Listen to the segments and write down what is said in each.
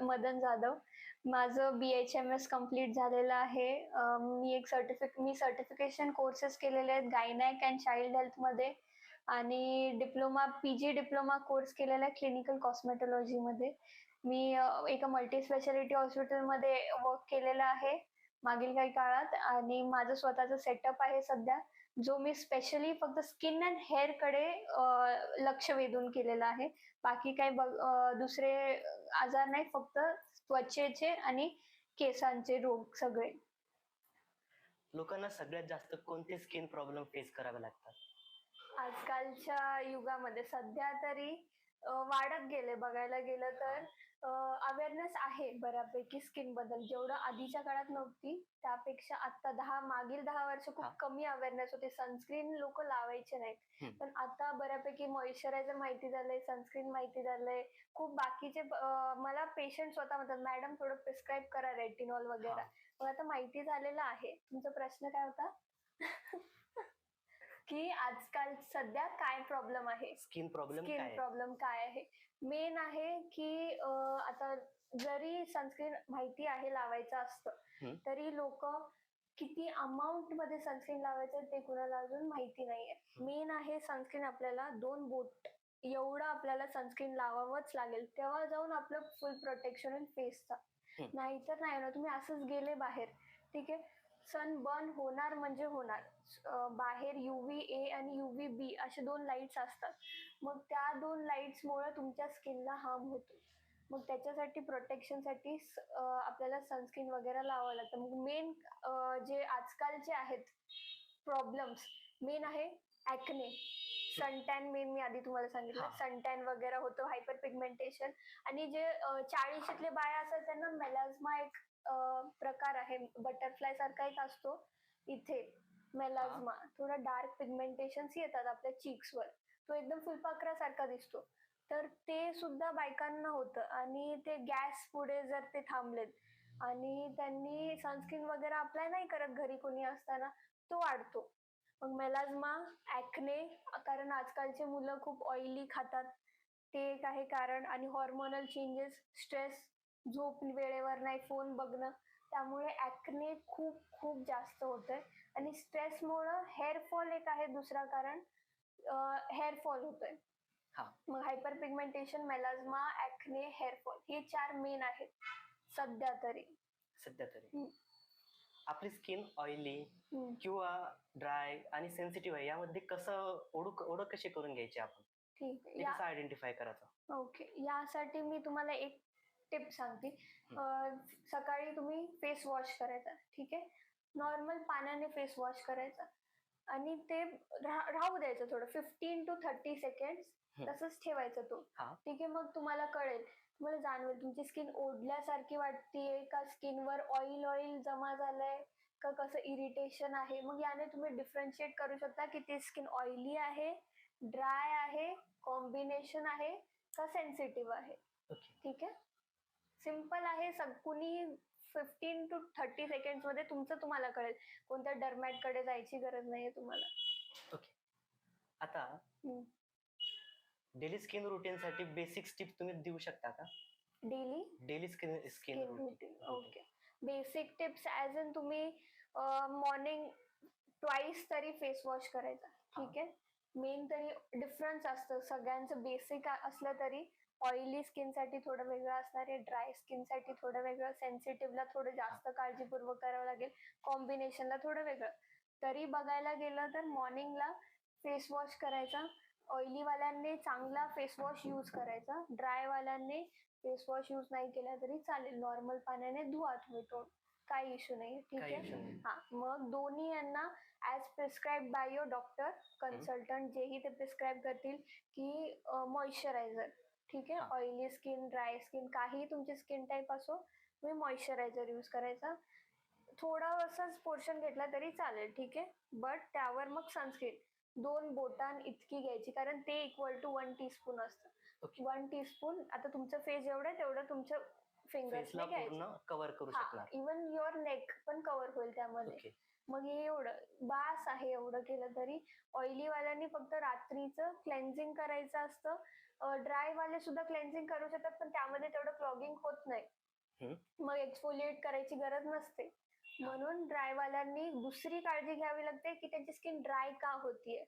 मदन जाधव. माझं BHMS complete झालेलं आहे. मी सर्टिफिकेशन कोर्सेस केलेले आहेत गायनॅक अँड चाइल्ड हेल्थमध्ये आणि PG डिप्लोमा कोर्स केलेला आहे क्लिनिकल कॉस्मेटॉलॉजीमध्ये. मी एका मल्टी स्पेशालिटी हॉस्पिटलमध्ये वर्क केलेलं आहे मागील काही काळात आणि माझं स्वतःचं सेटअप आहे सध्या, जो मी स्पेशली फक्त स्किन अँड हेअरकडे लक्ष वेधून केलेलं आहे. बाकी काही दुसरे आजार नाही, फक्त त्वचेचे आणि केसांचे रोग सगळे. लोकांना सगळ्यात जास्त कोणते स्किन प्रॉब्लेम फेस करावे लागतात? आजकालच्या युगामध्ये सध्या तरी वाढत गेले बघायला गेलं तर अवेअरनेस आहे बऱ्यापैकी स्किन बद्दल. जेवढं आधीच्या काळात नव्हती, त्यापेक्षा आता मागील 10 वर्ष खूप कमी अवेअरनेस होती. सनस्क्रीन लोकं लावायचे नाहीत. पण आता बऱ्यापैकी मॉइश्चरायझर माहिती झालंय, सनस्क्रीन माहिती झालंय. खूप बाकीचे मला पेशंट स्वतः म्हणतात, "मॅडम थोडं प्रिस्क्राईब करा रेटिनॉल वगैरे." मग आता माहिती झालेलं आहे. तुमचा प्रश्न काय होता? की आजकाल सध्या काय प्रॉब्लेम आहे? स्किन प्रॉब्लेम काय आहे? मेन आहे की आता जरी सनस्क्रीन माहिती आहे लावायचं असतं, तरी लोकं किती अमाउंट मध्ये सनस्क्रीन लावायचं ते कुणाला अजून माहिती नाहीये. मेन आहे सनस्क्रीन आपल्याला 2 बोट एवढं आपल्याला सनस्क्रीन लावावंच लागेल. तेव्हा जाऊन आपलं फुल प्रोटेक्शन होईल फेसचा. नाहीतर नाही ना, तुम्ही असंच गेले बाहेर, ठीक आहे, सन बर्न होणार म्हणजे होणार. बाहेर UVA आणि UVB असे 2 लाईट्स असतात. मग त्या 2 लाईट्समुळे तुमच्या स्किनला हार्म होतो. मग त्याच्यासाठी प्रोटेक्शनसाठी आपल्याला सनस्क्रीन वगैरे लावावं लागतं. मग मेन जे आजकालचे आहेत प्रॉब्लेम्स, मेन आहे ॲक्ने, सनटॅन. मेन मी आधी तुम्हाला सांगितलं, सनटॅन वगैरे होतो, हायपर पिगमेंटेशन. आणि जे 40शीतले बाया असतात त्यांना मेलाझ्मा एक प्रकार आहे, बटरफ्लाय सारखा एक असतो इथे मेलाझ्मा. थोडा डार्क पिगमेंटेशन्स येतात आपल्या चीक्सवर. तो एकदम फुलपाखरासारखा दिसतो. तर ते सुद्धा बायकांना होतं आणि ते गॅस पुढे जर ते थांबलेत आणि त्यांनी सनस्क्रीन वगैरे अप्लाय नाही करत घरी कोणी असताना, तो वाढतो. मग मेलाझ्मा, ॲक्ने, कारण आजकालची मुलं खूप ऑइली खातात, ते एक आहे कारण. आणि हॉर्मोनल चेंजेस, स्ट्रेस, झोप वेळेवर नाही, फोन बघणं, त्यामुळे ॲक्ने खूप खूप जास्त होतंय. आणि स्ट्रेसमुळं हेअर फॉल एक आहे दुसरा कारण, हेअर फॉल होतोय. मग hyperpigmentation, melasma, acne, hair fall हे 4 मेन आहेत सध्या तरी. आपली स्किन ऑइली किंवा ड्राय आणि सेन्सिटिव्ह आहे, यामध्ये कसं ओळख कशी करून घ्यायची आपण? ठीक आहे, कसं आयडेंटिफाय करायचं? ओके. यासाठी मी तुम्हाला एक टिप सांगते. सकाळी तुम्ही फेस वॉश करायचा, ठीक आहे. नॉर्मल पाण्याने फेस वॉश करायचा आणि ते राहू द्यायचं थोडं 15 to 30 सेकंड्स तसंच ठेवायचं तो, ठीक आहे. मग तुम्हाला कळेल, तुम्हाला जाणवेल तुमची स्किन ओढल्यासारखी वाटतेय का, स्किनवर ऑइल जमा झालंय का, कसं इरिटेशन आहे. मग याने तुम्ही डिफरन्शिएट करू शकता की ती स्किन ऑइली आहे, ड्राय आहे, कॉम्बिनेशन आहे का सेन्सिटिव्ह आहे. ठीक आहे, सिंपल आहे. कुणी 15 to 30 सेकंड्स मध्ये तुम्हाला कळेल. कोणत्या डर्मॅटकडे जायची गरज नाहीये तुम्हाला. ओके. आता डेली स्किन रुटीन साठी बेसिक टिप्स तुम्ही देऊ शकता का? Daily skin routine. Okay. Basic tips as in तुम्ही मॉर्निंग ट्वाइस तरी फेस वॉश करायचा, ठीक आहे. मेन तरी डिफरन्स असतं सगळ्यांचं. बेसिक असलं तरी ऑइली स्किनसाठी थोडं वेगळं असणार आहे, ड्राय स्किनसाठी थोडं वेगळं, सेन्सिटिव्हला थोडं जास्त काळजीपूर्वक करावं लागेल, कॉम्बिनेशनला थोडं वेगळं. तरी बघायला गेलं तर मॉर्निंगला फेस वॉश करायचा. ऑइलीवाल्यांनी चांगला फेस वॉश यूज करायचा. ड्रायवाल्यांनी फेस वॉश यूज नाही केला तरी चालेल, नॉर्मल पाण्याने धुवा तुम्ही तोंड, काही इश्यू नाही, ठीक आहे. मग दोन्ही यांना as prescribe by your doctor, consultant, जेही ते प्रिस्क्राईब करतील की मॉइश्चरायझर, ठीक आहे. ऑइली स्किन, ड्राय स्किन, काही तुमची स्किन टाईप असो, तुम्ही मॉइश्चरायझर यूज करायचा. थोडासाच पोर्शन घेतला तरी चालेल, ठीक आहे. बट त्यावर मग सनस्क्रीन 2 बोटां इतकी घ्यायची, कारण ते इक्वल टू 1 टीस्पून असतं. 1 टीस्पून, आता तुमचं फेस जेवढं आहे तेवढं तुमच्या फिंगर्सने घ्यायचं. कव्हर करू शकणार. इवन युअर नेक पण कव्हर होईल त्यामध्ये. मग हे एवढं बास आहे. एवढं केलं तरी. ऑइली वाल्यांनी फक्त रात्रीचं क्लेन्झिंग करायचं असतं ड्राय वाले सुद्धा क्लेन्झिंग करू शकतात, पण त्यामध्ये तेवढं क्लॉगिंग होत नाही. हम्म. मग एक्सफोलिएट करायची गरज नसते. म्हणून ड्राय वाल्यांनी दुसरी काळजी घ्यावी लागते की त्यांची स्किन ड्राय का होतीये.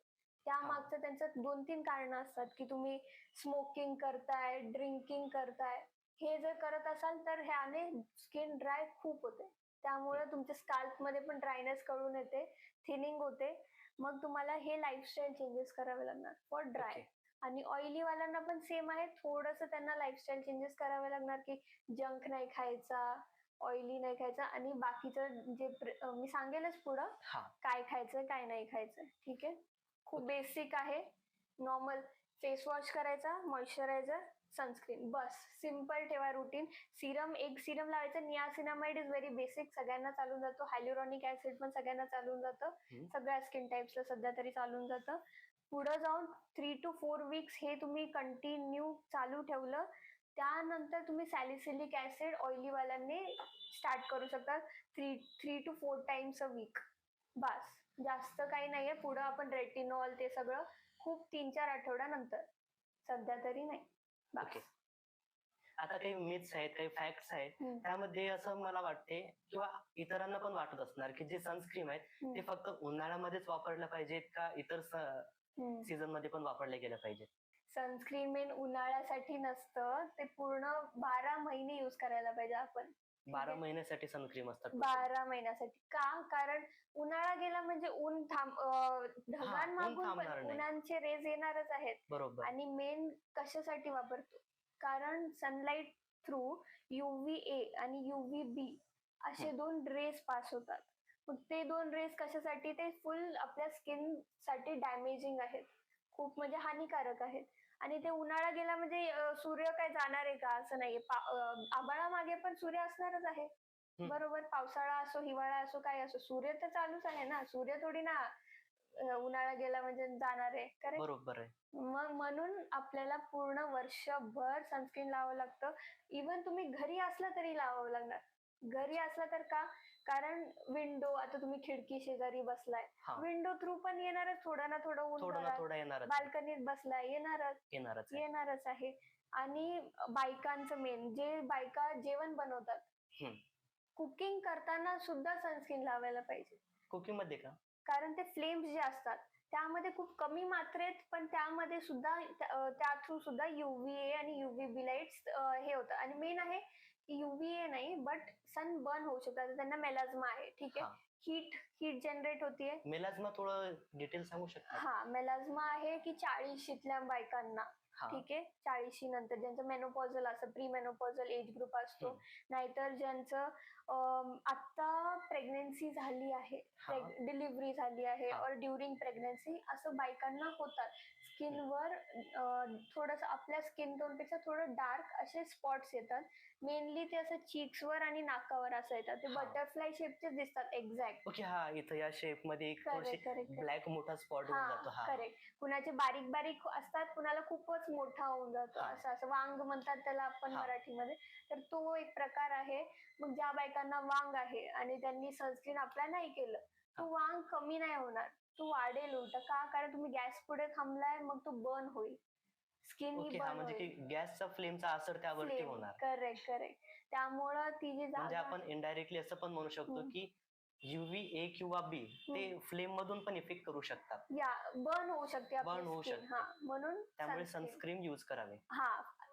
त्यामागचं त्यांचं 2-3 कारणं असतात की तुम्ही स्मोकिंग करताय, ड्रिंकिंग करताय. हे जर करत असाल तर ह्याने स्किन ड्राय खूप होते. त्यामुळे तुमच्या स्काल्पमध्ये पण ड्रायनेस कळून येते, थिनिंग होते. मग तुम्हाला हे लाईफस्टाईल चेंजेस करावे लागणार फॉर ड्राय. ओके. आणि ऑइली वाल्यांना पण सेम आहे. थोडंसं त्यांना लाईफस्टाईल चेंजेस करावे लागणार की जंक नाही खायचा, ऑइली नाही खायचा आणि बाकीचं जे मी सांगेलच पुढं हा. काय खायचं काय नाही खायचं. ठीक आहे. खूप बेसिक आहे. नॉर्मल फेस वॉश करायचा, मॉइश्चरायझर, सनस्क्रीन, बस. सिम्पल ठेवा रुटीन. एक सिरम लावायचं. नियासिनामाइड इज व्हेरी बेसिक, सगळ्यांना चालून जातो. हायल्युरॉनिक ऍसिड पण सगळ्यांना चालून जातं. सगळ्या स्किन टाइप्सला सध्या तरी चालून जातं. पुढे जाऊन 3 to 4 वीक्स हे तुम्ही कंटिन्यू चालू ठेवलं, त्यानंतर तुम्ही सॅलिसिलिक ऍसिड ऑइली वाल्यांनी स्टार्ट करू शकता 3 to 4 टाइम्स अ वीक. बस. जास्त काही नाहीये. पुढे आपण रेटिनॉल ते सगळं खूप 3-4 आठवड्यानंतर, सध्या तरी नाही. ओके. आता काही मिथ्स आहेत, काही फॅक्ट्स आहेत. त्यामध्ये असं मला वाटते किंवा इतरांना पण वाटत असणार की जे सनस्क्रीन आहेत ते फक्त उन्हाळ्यामध्येच वापरलं पाहिजेत का इतर सीझन मध्ये पण वापरले गेलं पाहिजे? सनस्क्रीन मेन उन्हाळ्यासाठी नसतं, ते पूर्ण 12 महिने यूज करायला पाहिजे आपण. 12 महिन्यासाठी सनक्रीम असतात. 12 महिन्यासाठी. का? कारण उन्हाळा गेला म्हणजे ढगांमागून पण थांबणार नाही. उन्हाचे रेज येणारच आहेत. बरोबर. आणि मेन कशासाठी वापरतो? कारण सनलाइट थ्रू UVA आणि UVB असे 2 रेज पास होतात. मग ते 2 रेज कशासाठी? ते फुल आपल्या स्किन साठी डॅमेजिंग आहेत. खूप म्हणजे हानिकारक आहेत. आणि ते उन्हाळा गेला म्हणजे सूर्य काय जाणार आहे का? असं नाहीये. आभाळामागे पण सूर्य असणारच आहे. बरोबर. पावसाळा असो, हिवाळा असो, काय असो, सूर्य तर चालूच आहे ना. सूर्य थोडी ना उन्हाळा गेला म्हणजे जाणार आहे. करेक्ट? बरोबर आहे. मग म्हणून आपल्याला पूर्ण वर्षभर सनस्क्रीन लावावं लागतं. इव्हन तुम्ही घरी असला तरी लावावं लागणार. घरी असला तर का? कारण विंडो, आता तुम्ही खिडकी शेजारी बसलाय, विंडो थ्रू पण येणारच थोडं ना थोडं ऊन. थोडं ना थोडं येणारच. बाल्कनीत बसलाय, येणारच आहे. आणि बायकांचं मेन, जे बायका जेवण बनवतात, कुकिंग करताना सुद्धा सनस्क्रीन लावायला पाहिजे. कुकिंग मध्ये का? कारण ते फ्लेम्स जे असतात त्यामध्ये खूप कमी मात्रेत, पण त्यामध्ये सुद्धा त्या थ्रू सुद्धा UVA आणि UVB लाईट्स हे होतं. आणि मेन आहे की UVA नाही, बट सन बर्न होऊ शकतात. त्यांना मेलाझ्मा आहे. ठीक आहे. हीट जनरेट होतीये. मेलाझ्मा थोडं डिटेल सांगू शकता? हा, मेलाझ्मा आहे की 40शीतल्या बायकांना, ठीक आहे, 40शी नंतर ज्यांचं मेनोपॉझल असं प्री मेनोपॉझल एज ग्रुप असतो, नाहीतर ज्यांचं आता प्रेग्नन्सी झाली आहे, डिलिव्हरी झाली आहे, और ड्युरिंग प्रेग्नन्सी, असं बायकांना होतात. स्किनवर थोडंसं आपल्या स्किन टोन पेक्षा थोडं डार्क असे स्पॉट्स येतात. मेनली ते असं चीक्सवर आणि नाकावर असं येतात. ते बटरफ्लाय शेपचे दिसतात एक्झॅक्ट. ओके. हा, इथं या शेप मध्ये एक ब्लॅक मोठा स्पॉट होऊन जातो. करेक्ट. कुणाचे बारीक बारीक असतात, कुणाला खूपच मोठा होऊन जातो. असं वांग म्हणतात त्याला आपण मराठीमध्ये. तर तो एक प्रकार आहे. मग ज्या बायकांना वांग आहे आणि त्यांनी सनस्क्रीन अप्लाय नाही केलं, तो वांग कमी नाही होणार, तो वाढेल उलट. का? कारण तुम्ही गॅस पुढे थांबलाय, मग तो बर्न होईल. स्किन ही बर्न म्हणजे की गॅसचा फ्लेमचा असर त्यावरती होणार. करेक्ट. त्यामुळं ती जी म्हणजे आपण इनडायरेक्टली असं पण म्हणू शकतो की UVA किंवा B ते फ्लेम मधून पण इफेक्ट करू शकतात. बर्न होऊ शकते आपली स्किन. म्हणून त्यामुळे सनस्क्रीन यूज करावे.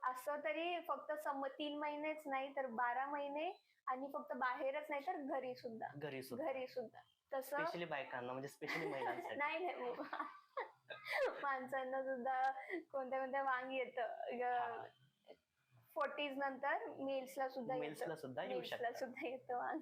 असं तरी फक्त 3 महिनेच नाही तर 12 महिने, आणि फक्त बाहेरच नाही तर घरी सुद्धा. तसं स्पेशली बायकांना, म्हणजे स्पेशली महिलांसाठी. नाही माणसांना सुद्धा कोणत्या वांग येतं. 40s नंतर मेल्सला सुद्धा येतं वांग.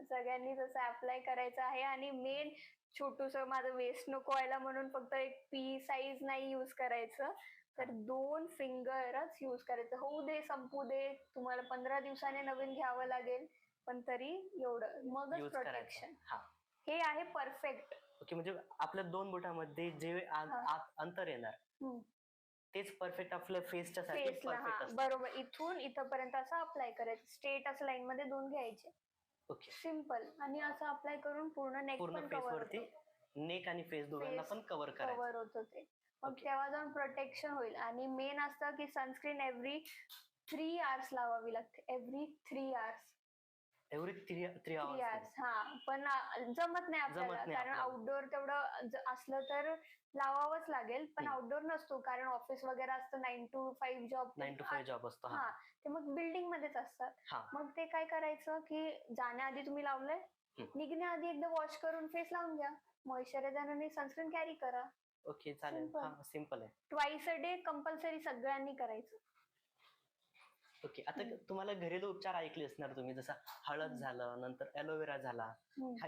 सगळ्यांनी तसं अप्लाय करायचं आहे. आणि मेन छोटूसं, माझं वेस्ट नको व्हायला म्हणून फक्त एक P साईज नाही यूज करायचं, तर 2 फिंगरच यूज करायचं. होऊ दे, संपू दे, तुम्हाला 15 दिवसाने नवीन घ्यावं लागेल, पण तरी एवढं, मगच प्रोटेक्शन. हे आहे परफेक्ट. ओके. म्हणजे आपल्या 2 बोटामध्ये जे अंतर येणार तेच परफेक्ट आपल्या फेसच्या साठी परफेक्ट असतं. बरोबर. इथून इथपर्यंत असं अप्लाय करायचं. स्ट्रेट असं लाईन मध्ये 2 घ्यायचे. ओके. सिंपल. आणि असं अप्लाय करून पूर्ण नेक पण कव्हर होतं. नेक आणि फेस दोघांना पण कव्हर होतं ते. मग Okay. तेव्हा जाऊन प्रोटेक्शन होईल. आणि मेन असतं की सनस्क्रीन एव्हरी 3 आवर्स लावावी लागते. Every 3 hours. Every 3 3 hours. Hours हा. पण जमत नाही आपल्याला, जमत नाही कारण आपल्याला. आउटडोअर तेवढं असलं तर लावावंच लागेल, पण आउटडोअर नसतो, कारण ऑफिस वगैरे असतं 9 to 5 जॉब. 9 to 5 जॉब असतो. हा, ते मग बिल्डिंग मध्येच असतात. हा. मग ते काय करायचं की जाण्याआधी तुम्ही लावलंय, निघण्याआधी एकदा वॉश करून फेस लावून घ्या. मॉइश्चरायझर आणि सनस्क्रीन कॅरी करा. ओके, चालेल. Simple. हा, सिम्पल आहे. ट्वाइस अ डे कंपल्सरी सगळ्यांनी करायचं. ओके. आता तुम्हाला घरेलू उपचार ऐकले असणार तुम्ही, जसं हळद झालं, नंतर ॲलोवेरा झाला.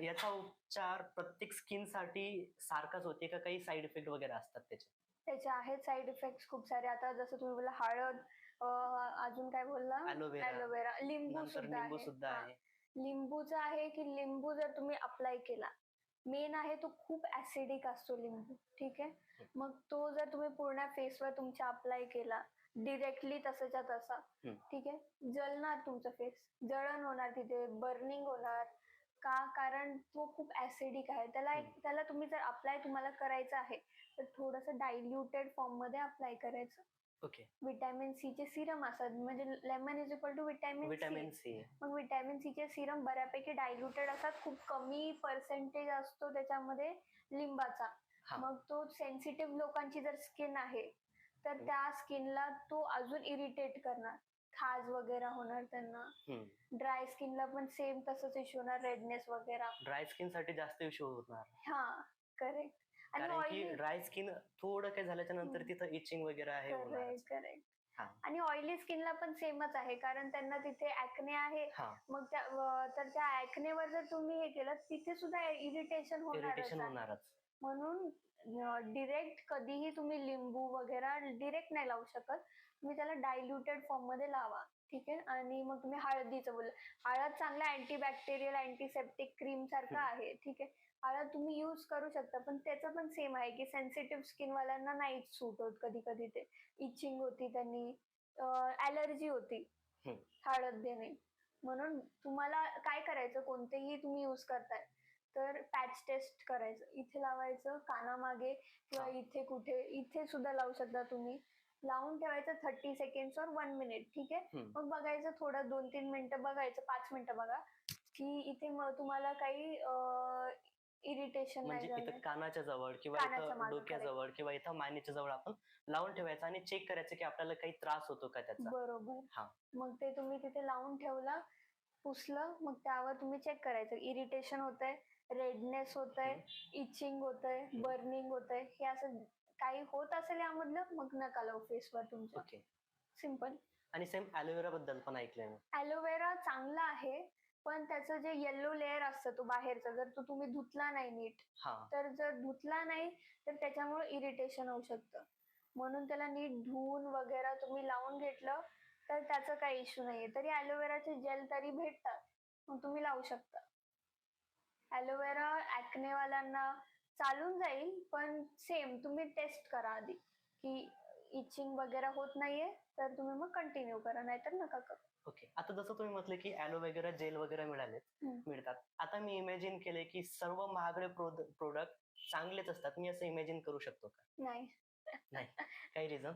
याचा उपचार प्रत्येक स्किन साठी सारखाच होते का काही साईड इफेक्ट वगैरे असतात त्याचे? त्याचे आहेत साईड इफेक्ट्स खूप सारे. आता जसं तुम्ही बोलला हळद, अजून काय बोलला, ॲलोवेरा, लिंबू सुद्धा आहे. लिंबूचं आहे की लिंबू जर तुम्ही अप्लाय केला, मेन आहे तो खूप ऍसिडिक असतो लिंबू. ठीक आहे. मग तो जर तुम्ही पूर्ण फेसवर तुमच्या अप्लाय केला डिरेक्टली तसाच्या तसा, ठीक आहे, जळणार तुमचा फेस, जळण होणार, तिथे बर्निंग होणार. का? कारण तो खूप ऍसिडिक आहे. त्याला तुम्ही जर अप्लाय तुम्हाला करायचं आहे तर थोडंसं डायल्युटेड फॉर्म मध्ये अप्लाय करायचं. ओके. विटॅमिन सी चे सिरम असतात, म्हणजे lemon is equal to vitamin C. मग विटॅमिन सी चे सिरम बऱ्यापैकी डायल्युटेड असतात, खूप कमी पर्सेंटेज असतो त्याच्यामध्ये लिंबाचा. मग तो सेन्सिटिव्ह लोकांची जर स्किन आहे तर त्या स्किनला तो अजून इरिटेट करणार, खाज वगैरे होणार त्यांना. ड्राय स्किनला पण सेम तसंच इश्यू होणार, रेडनेस वगैरे. ड्राय स्किन साठी जास्त इश्यू होणार. हा, करेक्ट. आणि कारण की ड्राय स्किन थोडं काय झाल्याच्या नंतर तिथं इचिंग वगैरे आहे. करेक्ट. आणि ऑइली स्किनला पण सेमच आहे, कारण त्यांना तिथे ऍक्ने आहे. मग त्या ऍक्नेवर जर तुम्ही हे केलं तिथे सुद्धा इरिटेशन होणारच. म्हणून डिरेक्ट कधीही तुम्ही लिंबू वगैरे डिरेक्ट नाही लावू शकत. तुम्ही त्याला डायल्युटेड फॉर्म मध्ये लावा. ठीक आहे. आणि मग तुम्ही हळदीचं बोलला, हळद चांगला अँटीबॅक्टेरियल अँटीसेप्टिक क्रीम सारखं आहे. ठीक आहे. हळद तुम्ही यूज करू शकता, पण त्याचं पण सेम आहे की सेन्सिटिव्ह स्किन वाल्यांना नाही सूट होत. कधी कधी ते इचिंग होती, त्यांनी ॲलर्जी होती हळद देणे. म्हणून तुम्हाला काय करायचं, कोणतेही तुम्ही यूज करताय तर पॅच टेस्ट करायचं. इथे लावायचं कानामागे किंवा इथे कुठे, इथे सुद्धा लावू शकता तुम्ही. लावून ठेवायचं 30 सेकंड्स और 1 मिनिट. ठीक आहे. मग बघायचं थोडं 2-3 मिनिटं बघायचं, 5 मिनिटं बघा की इथे तुम्हाला काही इरिटेशन नाही म्हणजे इथं कानाच्या जवळ किंवा इथं डोक्याजवळ किंवा इथं मानेच्या जवळ आपण लावून ठेवायचं आणि चेक करायचं की आपल्याला काही त्रास होतो का त्याचा. बरोबर. मग ते तुम्ही तिथे लावून ठेवलं, पुसलं, मग त्यावर तुम्ही चेक करायचं इरिटेशन होतंय, रेडनेस होतंय, इचिंग होतंय, बर्निंग होतंय, हे असं काही होत असेल यामधलं, मग नका लावू फेसवर तुमच्या. ओके. सिम्पल. आणि सेम ॲलोवेरा बद्दल पण ऐकलंय मी. ॲलोवेरा चांगला आहे, पण त्याचं जे येल्लो लेअर असतं तो बाहेरचा, जर तो तुम्ही धुतला नाही नीट, तर जर धुतला नाही तर त्याच्यामुळे इरिटेशन होऊ शकतं. म्हणून त्याला नीट धुवून वगैरे तुम्ही लावून घेतलं तर त्याचं काही इश्यू नाहीये. तरी ॲलोवेराचे जेल तरी भेटतात, मग तुम्ही लावू शकता. ॲलोवेरा ऍक्नेवाल्यांना चालून जाईल, पण सेम तुम्ही टेस्ट करा आधी की इचिंग वगैरे होत नाहीये तर तुम्ही मग कंटिन्यू करा, नाहीतर नका करू. ओके. आता जसं तुम्ही म्हटलं की ॲलोवेरा जेल वगैरे मिळतात. आता मी इमॅजिन केले की सर्व महागडे प्रोडक्ट चांगलेच असतात, मी असं इमॅजिन करू शकतो का? नाही. काही रिझन?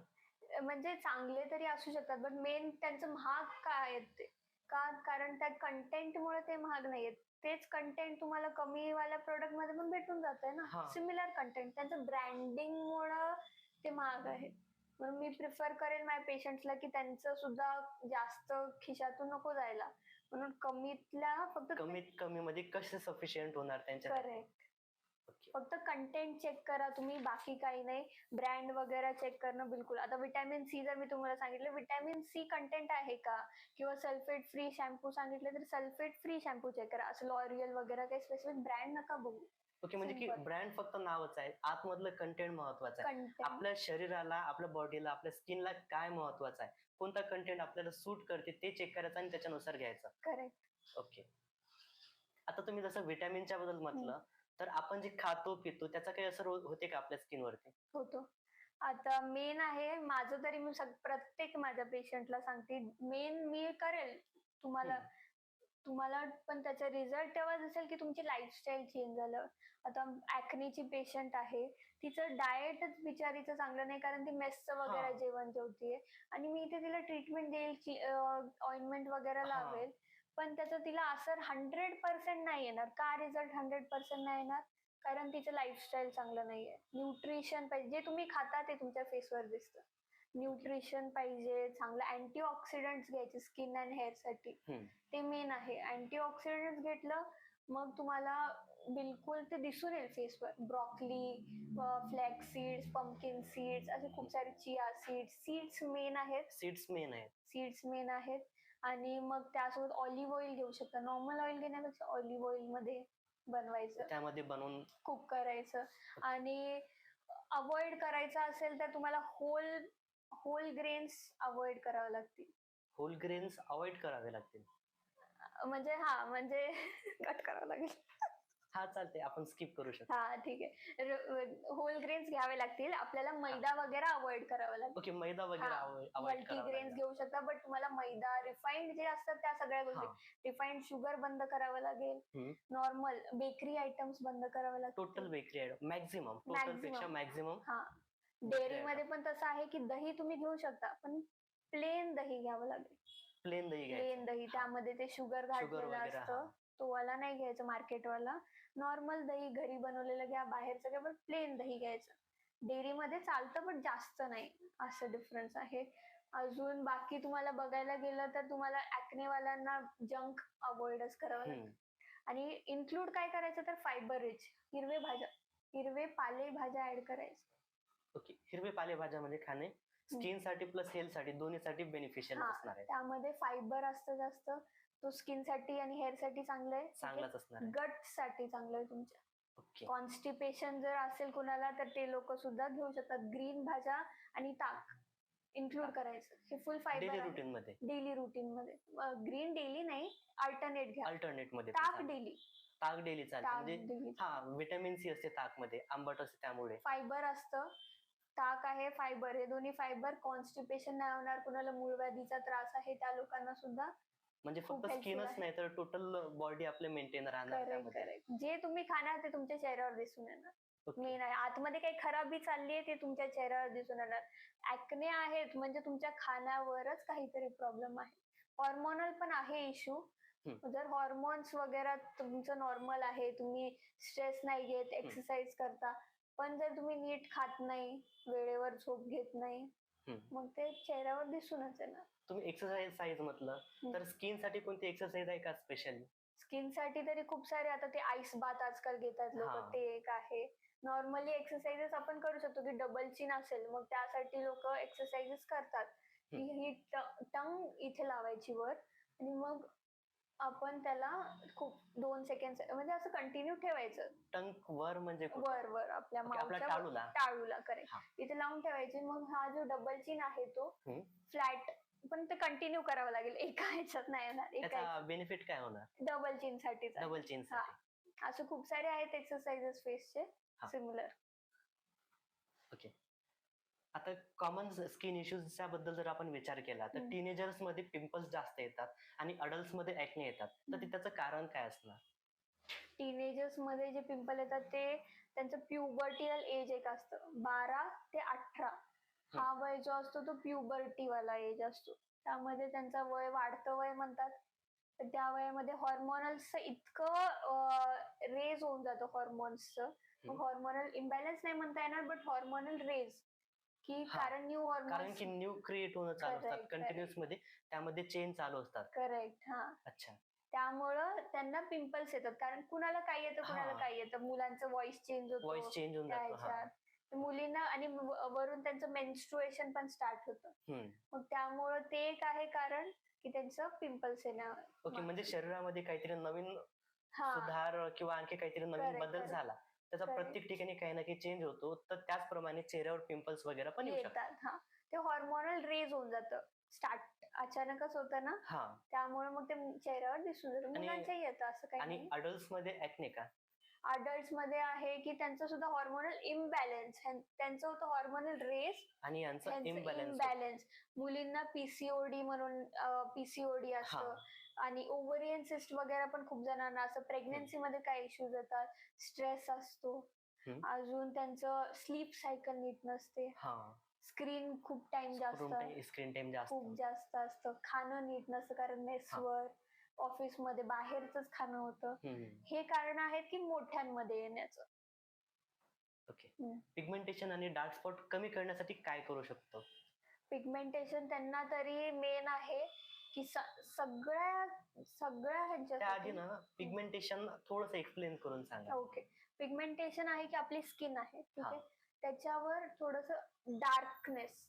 म्हणजे चांगले तरी असू शकतात, पण मेन त्यांचं महाग का आहेत ते? कारण त्या कंटेंटमुळे ते महाग नाहीयेत. तेच कंटेंट तुम्हाला कमीवाल्या प्रोडक्ट मध्ये पण भेटून जातंय ना, सिमिलर कंटेंट. त्यांचं ब्रँडिंगमुळं ते महाग आहे. म्हणून मी प्रिफर करेन माझ्या पेशंट्सला की त्यांचं सुद्धा जास्त खिशातून नको जायला, म्हणून कमीत कमी मध्ये कसे सफिशियंट होणार त्यांच्या. करेक्ट. फक्त कंटेंट चेक करा तुम्ही, बाकी काही नाही. ब्रँड वगैरे चेक करणं बिलकुल. आता विटॅमिन सी जर मी तुम्हाला सांगितलं, विटॅमिन सी कंटेंट आहे का, किंवा सल्फेट फ्री शॅम्पू सांगितलं तर सल्फेट फ्री शॅम्पू चेक करा. असं लॉरियल वगैरे काही स्पेसिफिक ब्रँड नका बघू. ओके. म्हणजे की ब्रँड फक्त नावच आहे, आतमधलं कंटेंट महत्वाचं आहे. आपल्या शरीराला, आपल्या बॉडीला, आपल्या स्किनला काय महत्वाचं आहे, कोणता कंटेंट आपल्याला सूट करते ते चेक करायचं आणि त्याच्यानुसार घ्यायचं. करेक्ट. ओके. आता तुम्ही जसं विटॅमिनच्या बद्दल म्हटलं, तर आपण जे खातो पितो त्याचा काही असर होते का आपल्या स्किनवरती? होतो. आता मेन आहे माझं, तरी मी प्रत्येक माझ्या पेशंटला सांगते, मेन मी करेल तुम्हाला तुम्हाला पण त्याचा रिझल्ट तेव्हा दिसेल की तुमची लाईफस्टाईल चेंज झालं. आता ॲक्नेची पेशंट आहे, तिचं डाएटच बिचारीचं चांगलं नाही कारण ती मेसचं वगैरे हा जेवण जेवतीये आणि मी इथे तिला ट्रीटमेंट देईल, ऑइंटमेंट वगैरे हा लावेल, पण त्याचा तिला असर 100% नाही येणार. का रिझल्ट 100% नाही येणार? कारण तिचं लाईफस्टाईल चांगलं नाहीये. न्यूट्रिशन पाहिजे. जे तुम्ही खाता ते तुमच्या फेसवर दिसतं. ओके. न्यूट्रिशन पाहिजे, चांगलं अँटीऑक्सिडंट्स घ्यायचे स्किन अँड हेअरसाठी. हम्म. ते मेन आहे. अँटीऑक्सिडंट्स घेतलं मग तुम्हाला बिलकुल ते दिसून येईल फेसवर. Broccoli, flax seeds, pumpkin seeds असे खूप सारे चिया सीड्स. सीड्स मेन आहेत. सीड्स मेन आहेत. सीड्स मेन आहेत आणि मग त्यासोबत ऑलिव्ह ऑइल घेऊ शकता. नॉर्मल ऑइल घेण्यापेक्षा ऑलिव्ह ऑइलमध्ये बनवायचं, त्यामध्ये बनवून कुक करायचं आणि अवॉइड करायचं असेल तर तुम्हाला होल होल ग्रेन्स अवॉइड करावे लागतील. होल ग्रेन्स अवॉइड करावे लागतील. म्हणजे कट करावं लागेल. हा चालते, आपण स्किप करू शकतो. हा ठीक आहे. होल ग्रेन्स घ्यावे लागतील. आपल्याला मैदा वगैरे अवॉइड करावा लागेल. ओके, मैदा वगैरे हा, अवॉइड करावा मल्टीग्रेन्स लागेल. घेऊ शकता बट तुम्हाला मैदा, रिफाईंड जे असतात त्या सगळ्या गोष्टी, हा. रिफाईंड शुगर बंद करावं लागेल. हम्म. नॉर्मल बेकरी आयटम्स बंद करावे टोटल लागतील. बेकरी आयटम मॅक्झिमम, टोटल पेक्षा मॅक्झिमम हा. बेकरी डेअरी मध्ये पण तसं आहे की दही तुम्ही घेऊ शकता पण प्लेन दही घ्यावं लागेल. प्लेन दही प्लेन घ्यायचं. दही, हा. त्यामध्ये ते शुगर घातलेलं वगैरे, असतं. तो वाला नाही घ्यायचं मार्केटवाला. नॉर्मल दही घरी बनवलेलं घ्या, बाहेरचं घ्या, पण प्लेन दही घ्यायचं. डेअरीमध्ये चालतं पण जास्त नाही, असं डिफरन्स आहे. अजून बाकी तुम्हाला बघायला गेलं तर तुम्हाला ॲक्नेवाल्यांना जंक अवॉइडच करावं लागेल. आणि इन्क्लूड काय करायचं तर फायबर रिच हिरवे भाज्या, हिरवे पालेभाज्या ऍड करायचे. ओके, हिरवे पालेभाज्या म्हणजे खाणे स्किन साठी प्लस हेल्थ साठी दोन्हीसाठी बेनिफिशियल असणार आहे. त्यामध्ये फायबर असतं जास्त, तो स्किन साठी आणि हेअर साठी चांगलं आहे. चांगलाच असणार आहे. गट साठी चांगलं आहे तुमच्या. ओके. कॉन्स्टिपेशन जर असेल कुणाला तर ते लोक सुद्धा घेऊ शकतात. ग्रीन भाज्या आणि ताक इन्क्लूड करायचं. हे फुल फायबर डेली आहे रुटीन मध्ये. डेली रुटीन मध्ये. ग्रीन डेली नाही, अल्टरनेट घ्या. अल्टरनेट मध्ये ताक डेली. ताक डेली चालते. ताक म्हणजे डेली. हा, व्हिटॅमिन सी असते ताकमध्ये, आंबट असते त्यामुळे. फायबर असतं, ताक आहे, फायबर, हे दोन्ही फायबर. कॉन्स्टिपेशन नाही होणार. कुणाला मूळव्याधीचा त्रास आहे त्या लोकांना सुद्धा म्हणजे खूप फक्त helpful स्किनच आहे. नाही तर टोटल बॉडी आपले मेंटेन राहणार करेक्ट त्यामध्ये. करेक्ट. जे तुम्ही खाणार ते तुमच्या चेहऱ्यावर दिसून येणार. ओके. मेन आहे. आतमध्ये काही खराबी चालली आहे ते तुमच्या चेहऱ्यावर दिसून येणार. ॲक्ने आहेत म्हणजे तुमच्या खाण्यावरच काहीतरी प्रॉब्लेम आहे. हॉर्मोनल पण आहे इश्यू. जर हॉर्मोन्स वगैरे तुमचं नॉर्मल आहे, तुम्ही स्ट्रेस नाही घेत, एक्सरसाइज करता, पण जर तुम्ही नीट खात नाही, वेळेवर झोप घेत नाही, मग ते चेहऱ्यावर दिसूनच येणार. तुम्ही एक्सरसाइज म्हटलं तर स्किन साठी कोणती एक्सरसाइज आहे का स्पेशली? स्किन साठी तरी खूप सारे, आता ते आईस बाथ आजकाल घेतात लोक, ते एक आहे. नॉर्मली एक्सरसाइजेस आपण करू शकतो की डबल चिन असेल मग त्यासाठी लोक एक्सरसाइजेस करतात. ही टंग इथे लावायची वर आणि मग आपण त्याला खूप 2 सेकंड म्हणजे असं कंटिन्यू ठेवायचं. टंग वर म्हणजे कुठं? वर वर आपल्या माउथच्या टाळूला. टाळूला करेक्ट. इथे लावून ठेवायची. मग हा जो डबल चिन आहे तो फ्लॅट, पण ते कंटिन्यू करावं लागेल, एका ह्याच्यात नाही येणार. त्याचा बेनिफिट काय होणार? डबल चिन साठी. डबल चिन साठी असं खूप सारे आहेत एक्सरसाइजेस फेसचे सिमिलर. ओके. आता कॉमन स्किन इश्यूजच्या बद्दल जर आपण विचार केला तर टीनेजर्स मध्ये पिंपल्स जास्त येतात आणि अडल्ट्स मध्ये ॲक्ने येतात, तर त्याचं कारण काय असणार? टीनेजर्स मध्ये जे पिंपल येतात ते त्यांचं प्युबर्टियल एज एक असतं, 12 ते 18 हा वय जो असतो तो प्युबर्टी वाला एज असतो. त्यामध्ये त्यांचं वय वाढतं वय म्हणतात. तर त्या वयामध्ये हॉर्मोनल्सचं इतकं रेज होऊन जातं हॉर्मोन्सचं. हॉर्मोनल इम्बॅलन्स नाही म्हणता येणार बट हॉर्मोनल रेज की कारण न्यू कारण की न्यू क्रिएट होणं चालू असतात कंटिन्युअस मध्ये, त्यामध्ये चेंज चालू असतात. करेक्ट. हा. अच्छा. त्यामुळं त्यांना पिंपल्स येतात. कारण कुणाला काय येतं, कुणाला काय येतं. मुलांचं व्हॉइस चेंज होतं, व्हॉइस चेंज होऊन जातं. मुलींना आणि वरून त्यांचं मेन्स्ट्रुएशन पण स्टार्ट होतं. मग त्यामुळं ते एक आहे कारण की त्यांचं पिंपल्स येणं. ओके, म्हणजे शरीरामध्ये काहीतरी नवीन सुधार किंवा आणखी काहीतरी नवीन बदल झाला, त्याचा प्रत्येक ठिकाणी काही ना काही चेंज होतो, तर त्याचप्रमाणे चेहऱ्यावर पिंपल्स वगैरे पण येतात. ते हॉर्मोनल रेज होऊन जातं. स्टार्ट अचानकच होतं ना, त्यामुळे मग ते चेहऱ्यावर दिसून येतं. मुलांच्या येतं असं काही. आणि अडल्ट्स मध्ये ॲक्ने का? अडल्ट्स मध्ये आहे की त्यांचं सुद्धा हॉर्मोनल इम्बॅलन्स, त्यांचं होतं हॉर्मोनल रेस आणि यांचं इम्बॅलन्स. मुलींना पीसीओडी म्हणून पीसीओडी असतं, आणि ओव्हरियन सिस्ट वगैरे पण खूप जणांना असं प्रेग्नन्सी मध्ये काय इश्यूज येतात, स्ट्रेस असतो, हम्म. अजून त्यांचं स्लीप सायकल नीट नसते, हा स्क्रीन खूप टाइम जास्त स्क्रीन टाइम जास्त. खूप जास्त असतं, खाणं नीट नसतं कारण मेसवर ऑफिस मध्ये बाहेरच खाणं होतं. हे कारण आहेत की मोठ्यांमध्ये येण्याचं. ओके. पिगमेंटेशन आणि डार्क स्पॉट कमी करण्यासाठी काय करू शकतो? पिगमेंटेशन त्यांना तरी मेन आहे की सगळ्या त्या आधी ह्याच्यासाठी ना पिगमेंटेशन थोडस एक्सप्लेन करून सांगा. ओके. पिगमेंटेशन आहे की आपली स्किन आहे, ठीक आहे, हा. त्याच्यावर थोडस डार्कनेस,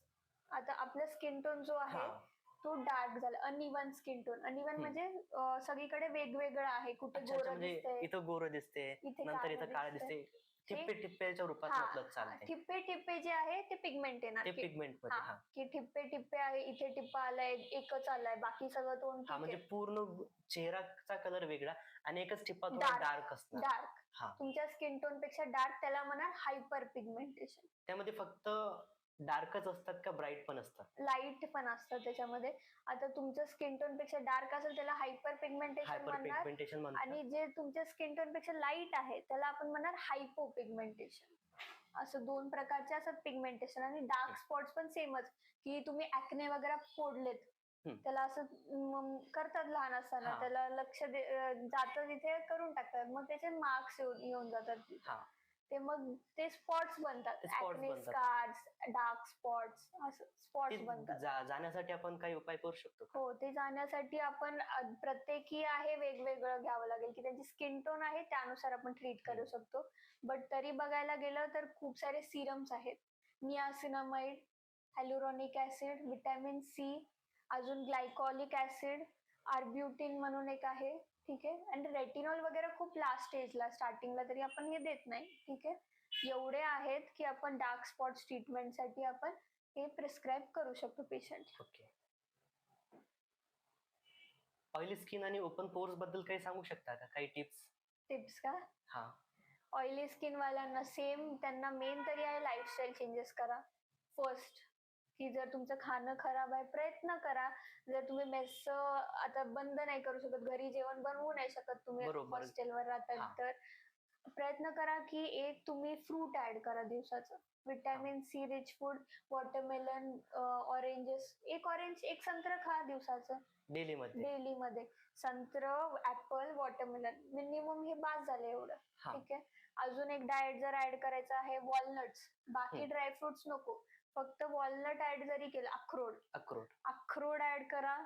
आता आपला स्किन टोन जो आहे हा. तो डार्क झाला, अनइवन स्किन टोन. अनइवन म्हणजे सगळीकडे वेगवेगळं आहे, कुठे अच्छा अच्छा, गोरं म्हणजे दिसतंय, इथं गोरं दिसते, इथे नंतर इथं काळं काळं दिसतंय. दिसते, ठिप्पे टिप्प्याच्या रूपात मतलब चालते. ठिप्पे टिप्पे जे आहे ते पिगमेंट येणार ते पिगमेंट मध्ये. हा की ठिप्पे टिप्पे आहे, इथे टिप्पा आलाय, एकच आलाय, बाकी सगळं तोंड हा, ठीक म्हणजे आहे. पूर्ण चेहराचा कलर वेगळा आणि एकच टिप्पा थोडा डार्क असणार. डार्क हा, तुमच्या स्किन टोन पेक्षा डार्क, त्याला म्हणा हायपर पिगमेंटेशन. त्यामध्ये फक्त डार्कच असतात का ब्राईट पण असतात? लाईट पण असतं त्याच्यामध्ये. आता तुमचं स्किन टोन पेक्षा डार्क असेल त्याला हायपर पिगमेंटेशन म्हणणार, आणि जे तुमच्या स्किन टोन पेक्षा लाईट आहे त्याला आपण म्हणणार हायपो पिगमेंटेशन. असं दोन प्रकारचे असतात पिगमेंटेशन. आणि डार्क स्पॉट्स पण सेमच, की तुम्ही ऍक्ने वगैरे फोडलेत, त्याला असं करतात लहान असताना, त्याला लक्ष जातं तिथे करून टाकतात, मग त्याचे मार्क्स येऊन जातात, ते मग ते स्पॉट्स बनतात, ऍक्ने स्कार्स, डार्क स्पॉट्स, असं स्पॉट्स बनतात. जाण्यासाठी आपण काही उपाय करू शकतो? हो, ते जाण्यासाठी आपण प्रत्येकी आहे वेगवेगळं घ्यावं लागेल, की त्यांची स्किन टोन आहे त्यानुसार आपण ट्रीट करू शकतो. बट तरी बघायला गेलं तर खूप सारे सिरम्स आहेत, नियासिनामाइड, हायलुरॉनिक ऍसिड, व्हिटॅमिन सी, अजून ग्लायकॉलिक ऍसिड, आर्ब्युटिन म्हणून एक आहे, ठीक आहे, आणि रेटिनॉल वगैरे खूप लास्ट स्टेजला, स्टार्टिंगला तरी आपण हे देत नाही, ठीक आहे. एवढे आहेत की आपण डार्क स्पॉट्स ट्रीटमेंटसाठी आपण हे प्रिस्क्राईब करू शकतो पेशंट. ओके. ऑइली स्किन आणि ओपन पोर्स बद्दल काही सांगू शकता का, काही टिप्स का? हा. ऑइली स्किन वाल्यांना सेम, त्यांना मेन तरी आहे लाईफस्टाईल चेंजेस करा फर्स्ट. की जर तुमचं खाणं खराब आहे, प्रयत्न करा. जर तुम्ही मेस आता बंद नाही करू शकत, घरी जेवण बनवू नाही शकत, तुम्ही हॉस्टेलवर राहतात, तर प्रयत्न करा की एक तुम्ही फ्रूट ऍड करा दिवसाचं, vitamin C rich food, watermelon, oranges, एक ऑरेंज एक संत्र खा दिवसाचं डेली मध्ये. संत्र, ऍपल, वॉटरमेलन मिनिमम हे बास झाले एवढं, ठीक आहे. अजून एक डाएट जर ऍड करायचं आहे, वॉलनट्स, बाकी ड्रायफ्रुट्स नको, फक्त वॉलनट ऍड जरी केलं, अक्रोड ऍड करा.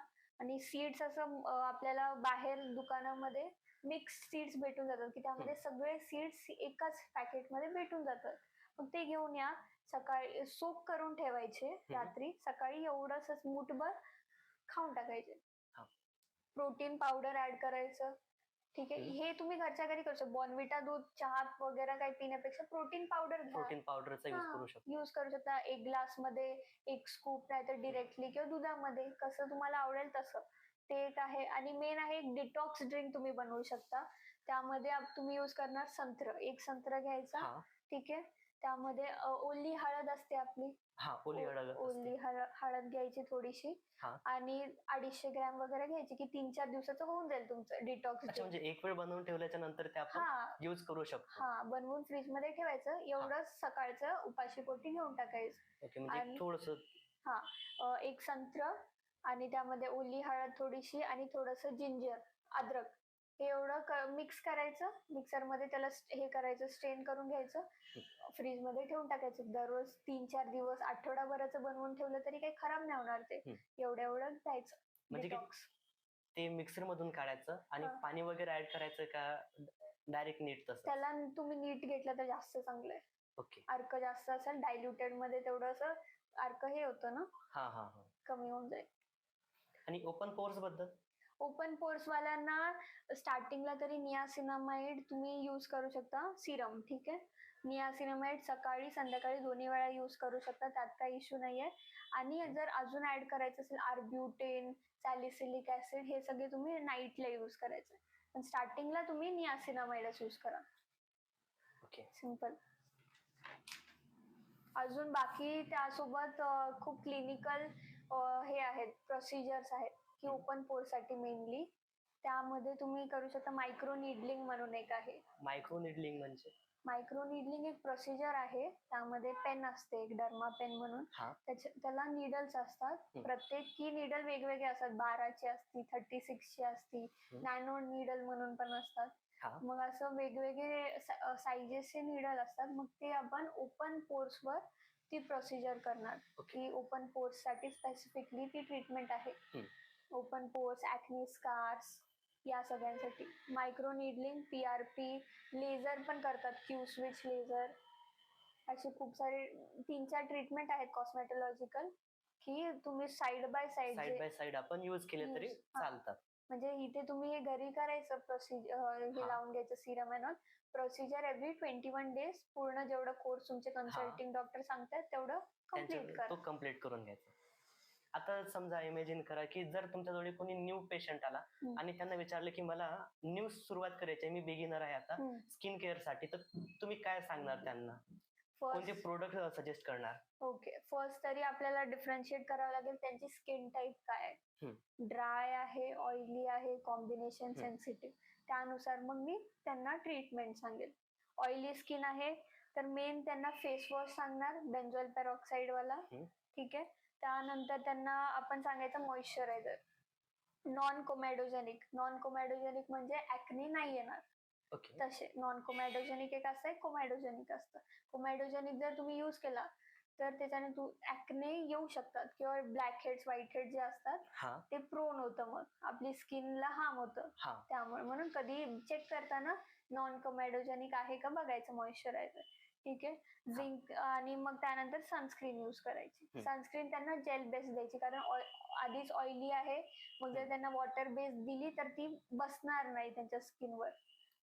आणि सीड्स असं आपल्याला बाहेर दुकानामध्ये मिक्स सीड्स भेटून जातात, की त्यामध्ये सगळे सीड्स एकाच पॅकेटमध्ये भेटून जातात, मग ते घेऊन या. सकाळी सोक करून ठेवायचे, रात्री सकाळी एवढंच मुठभर खाऊन टाकायचे. प्रोटीन पावडर ऍड करायचं, ठीक आहे. हे तुम्ही घरच्या घरी करू शकता. बॉर्नविटा दूध चहात वगैरे काही पिण्यापेक्षा प्रोटीन पावडर घ्या, प्रोटीन पावडरचा यूज करू शकता. एक ग्लास मध्ये एक स्कूप, नाही तर डिरेक्टली किंवा दुधामध्ये, कसं तुम्हाला आवडेल तसं, ते एक आहे. आणि मेन आहे एक डिटॉक्स ड्रिंक तुम्ही बनवू शकता. त्यामध्ये तुम्ही यूज करणार संत्र, एक संत्र घ्यायचा, ठीक आहे. त्यामध्ये ओली हळद असते आपली, ओली हळद घ्यायची थोडीशी, आणि 250 ग्रॅम वगैरे घ्यायची, की 3-4 दिवसाचं होऊन जाईल तुमचं डिटॉक्स. म्हणजे एक वेळ बनवून ठेवल्याच्या नंतर ते आपण यूज करू शकतो. बनवून फ्रीज मध्ये ठेवायचं, एवढंच सकाळचं उपाशी पोटी घेऊन टाकायचं. आणि थोडंसं एक संत्र, आणि त्यामध्ये ओली हळद थोडीशी, आणि थोडंसं जिंजर, अद्रक, हे एवढं मिक्स करायचं मिक्सर मध्ये, त्याला हे करायचं, स्ट्रेन करून घ्यायचं, फ्रीज मध्ये ठेवून टाकायचं. दररोज 3-4 दिवस, आठवडाभराचं बनवून ठेवलं तरी काही खराब नाही होणार ते. एवढं द्यायचं. म्हणजे ते मिक्सर मधून काढायचं आणि पाणी वगैरे ऍड करायचं का डायरेक्ट नीट? तसं त्याला तुम्ही नीट घेतलं तर जास्त चांगलं आहे. अर्क जास्त असेल डायल्युटेड मध्ये, तेवढं असं अर्क हे होतं ना, कमी होऊन जाईल. आणि ओपन पोर्स बद्दल? ओपन पोर्स वाल्यांना स्टार्टिंगला तरी नियासिनामाइड तुम्ही यूज करू शकता, सिरम, ठीक आहे. नियासिनामाइड सकाळी संध्याकाळी दोन्ही वेळा यूज करू शकता, त्यात काही इश्यू नाहीये. आणि जर अजून ऍड करायचं असेल, आर्ब्युटेन, सॅलिसिलिक ऍसिड, हे सगळे तुम्ही नाईटला यूज करायचं. पण स्टार्टिंगला तुम्ही नियासिनामाइडच यूज करा. सिंपल. अजून बाकी त्यासोबत खूप क्लिनिकल हे आहेत, प्रोसिजर्स आहेत, की ओपन पोर्स साठी मेनली त्यामध्ये तुम्ही करू शकता मायक्रो निडलिंग म्हणून एक आहे. मायक्रो निडलिंग म्हणजे? मायक्रो निडलिंग एक प्रोसिजर आहे. त्यामध्ये पेन असते, एक डर्मा पेन म्हणून. हा. त्याला निडल्स असतात. प्रत्येक की निडल वेगवेगळे असतात. 12ची असती, 36ची असती, नॅनो निडल म्हणून पण असतात. मग असं वेगवेगळे साईजेसचे निडल असतात. मग ते आपण ओपन पोर्स वर ती प्रोसिजर करणार. की ओपन पोर्स साठी स्पेसिफिकली ती ट्रीटमेंट आहे. ओपन पोर्स, ॲक्ने स्कार्स या सगळ्यांसाठी. मायक्रो निडलिंग, PRP, लेझर पण करतात, क्यू स्विच लेझर. असे खूप सारे 3-4 ट्रीटमेंट आहेत कॉस्मेटॉलॉजिकल की तुम्ही साइड बाय साइड आपण यूज केले तरी चालतात. म्हणजे इथे तुम्ही हे घरी करायचं प्रोसिजर, हे लावून घ्यायचं Serum and all. Procedure every 21 days पूर्ण जेवढं कोर्स तुमचे कन्सल्टिंग डॉक्टर सांगतात तेवढं कम्प्लीट करून घ्यायचं. आता समजा इमॅजिन करा की जर तुमच्याजवळ कोणी न्यू पेशंट आला आणि त्यांना विचारलं की मला न्यू सुरुवात करायची आहे, मी बिगिनर आहे आता स्किन केअर साठी, तर तुम्ही काय सांगणार त्यांना? कोणते प्रोडक्ट सजेस्ट करणार? ओके, फर्स्ट तरी आपल्याला डिफरन्शिएट करावं लागेल त्यांची स्किन टाईप काय आहे. ड्राय आहे, ऑइली आहे, कॉम्बिनेशन सेन्सिटिव्ह. त्यानुसार मग मी त्यांना ट्रीटमेंट सांगेल. ऑइली स्किन आहे तर मेन त्यांना फेस वॉश सांगणार, बेंझोल पेरॉक्साइड वाला. ठीक आहे. त्यानंतर त्यांना आपण सांगायचं मॉइश्चरायझर, नॉन कोमॅडोजेनिक. नॉन कोमॅडोजेनिक म्हणजे ॲक्ने नाही येणार. तसे नॉन कोमॅडोजेनिक एक असतं, कोमॅडोजेनिक असतं. कोमॅडोजेनिक जर तुम्ही यूज केला तर त्याच्याने ॲक्ने येऊ शकतात किंवा ब्लॅक हेड्स, व्हाईट हेड्स जे असतात ते प्रोन होतं, मग आपली स्किनला हार्म होतं. त्यामुळे म्हणून कधी चेक करताना नॉन कोमॅडोजेनिक आहे का बघायचं मॉइश्चरायझर. ठीक आहे. झिंक आणि मग त्यानंतर सनस्क्रीन यूज करायची. सनस्क्रीन त्यांना जेल बेस्ड द्यायची, कारण आधीच ऑइली आहे. मग जर त्यांना वॉटर बेस्ड दिली तर ती बसणार नाही त्यांच्या स्किनवर.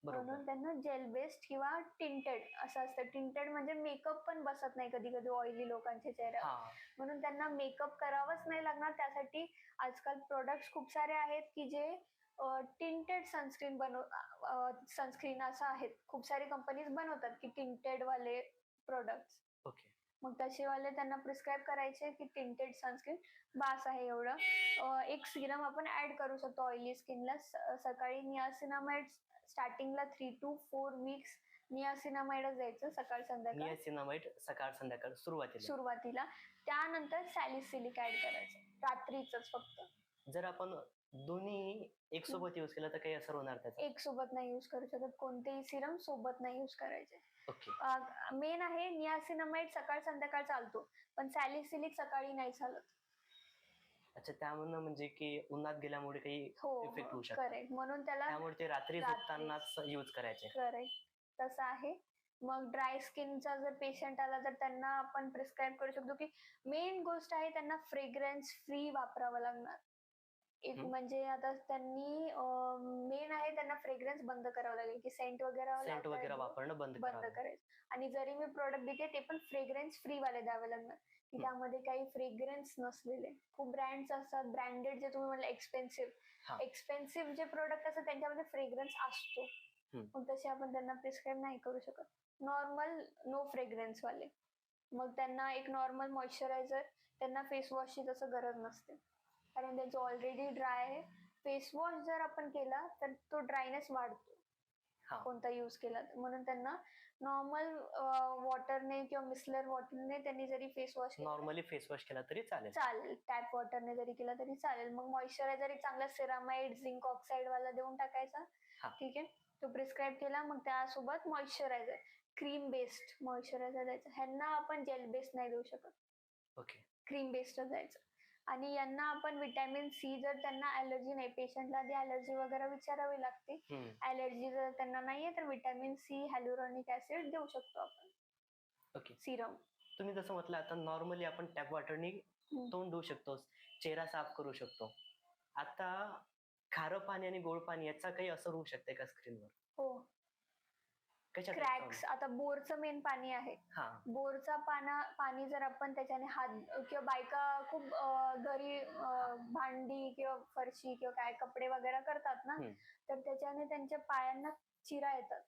म्हणून त्यांना जेल बेस्ड किंवा टिंटेड असं असतं. टिंटेड म्हणजे मेकअप पण बसत नाही कधी कधी ऑइली लोकांच्या चेहऱ्यावर, म्हणून त्यांना मेकअप करावाच नाही लागणार. त्यासाठी आजकाल प्रोडक्ट्स खूप सारे आहेत की जे टिंटेड सनस्क्रीन असं आहेत. खूप सारी कंपनीज बनवतात की टिंटेड वाले प्रोडक्ट्स. मग तसेवाले त्यांना प्रिस्क्राईब करायचे की टिंटेड सनस्क्रीन बास आहे एवढं. एक सिरम आपण ऍड करू शकतो ऑइली स्किनला. सकाळी नियासिनामाइड स्टार्टिंगला 3 to 4 weeks नियासिनामाइडच द्यायचं सकाळ संध्याकाळ. नियासिनामाइड सकाळ संध्याकाळ सुरुवातीला. त्यानंतर सॅलिसिलिक ऍड करायचं रात्रीच फक्त. जर आपण दोन्ही एक सोबत यूज केलं तर काही असर होणार त्याचा? एक सोबत नाही यूज करू शकत. कोणतेही सिरम सोबत नाही यूज करायचे. मेन आहे नियासिनामाइड सकाळ संध्याकाळ चालतो, पण सॅलिसिलिक सकाळी नाही चालत. अच्छा, त्यामुळे म्हणजे की उन्हात गेल्यामुळे काही इफेक्ट होऊ शकतो. करेक्ट. म्हणून त्यामुळे ते रात्री झोपतानाच यूज करायचे. करेक्ट, तसं आहे. मग ड्राय स्किनचा जर पेशंट आला तर त्यांना आपण प्रिस्क्राईब करू शकतो की मेन गोष्ट आहे त्यांना फ्रेग्रन्स फ्री वापरावं लागणार. एक म्हणजे आता त्यांनी मेन आहे त्यांना फ्रेग्रन्स बंद करावं लागेल की सेंट वगैरे वापरणं बंद करायचं. आणि जरी मी प्रोडक्ट देते ते पण फ्रेग्रन्स फ्री वाले द्यावे लागणार, की त्यामध्ये काही फ्रेग्रन्स नसलेले. खूप ब्रँड्स असतात, ब्रँडेड जे तुम्ही म्हणलं एक्सपेन्सिव्ह जे प्रोडक्ट असतात त्यांच्यामध्ये फ्रेग्रन्स असतो. मग तसे आपण त्यांना प्रिस्क्राईब नाही करू शकत. नॉर्मल नो फ्रेग्रन्स वाले. मग त्यांना एक नॉर्मल मॉइश्चरायझर, त्यांना फेस वॉशची तसं गरज नसते कारण त्यांचं ऑलरेडी ड्राय आहे. फेस वॉश जर आपण केला तर तो ड्रायनेस वाढतो कोणता यूज केला तर. म्हणून त्यांना नॉर्मल वॉटरने किंवा मिसलर वॉटरने त्यांनी जरी फेस वॉश केला तरी चालेल. टॅप वॉटरने जरी केला तरी चालेल. मग मॉइश्चरायझर एक चांगला सेरामाइड झिंक ऑक्साइड वाला देऊन टाकायचा. ठीक आहे. तो प्रिस्क्राईब केला. मग त्यासोबत मॉइश्चरायझर, क्रीम बेस्ड मॉइश्चरायझर द्यायचं. ह्यांना आपण जेल बेस्ड नाही देऊ शकत. क्रीम बेस्डच द्यायचं. आणि यांना आपण विटॅमिन सी, जर त्यांना ॲलर्जी नाही, पेशंटला आधी ॲलर्जी वगैरे विचारावी लागते. ॲलर्जी जर त्यांना नाहीये तर विटॅमिन सी, हायलुरॉनिक ऍसिड देऊ शकतो आपण सिरम. तुम्ही जसं म्हटलं आता नॉर्मली आपण टॅप वॉटरनी तोंड धुवू शकतो, चेहरा साफ करू शकतो. आता खारं पाणी आणि गोड पाणी याचा काही असर होऊ शकते का स्किनवर? हो. क्रॅक्स, आता बोरचं मेन पाणी आहे. बोरचा पाणी जर आपण त्याच्याने हात किंवा बायका खूप घरी भांडी किंवा फरशी किंवा काय कपडे वगैरे करतात ना, तर त्याच्याने त्यांच्या पायांना चिरा येतात.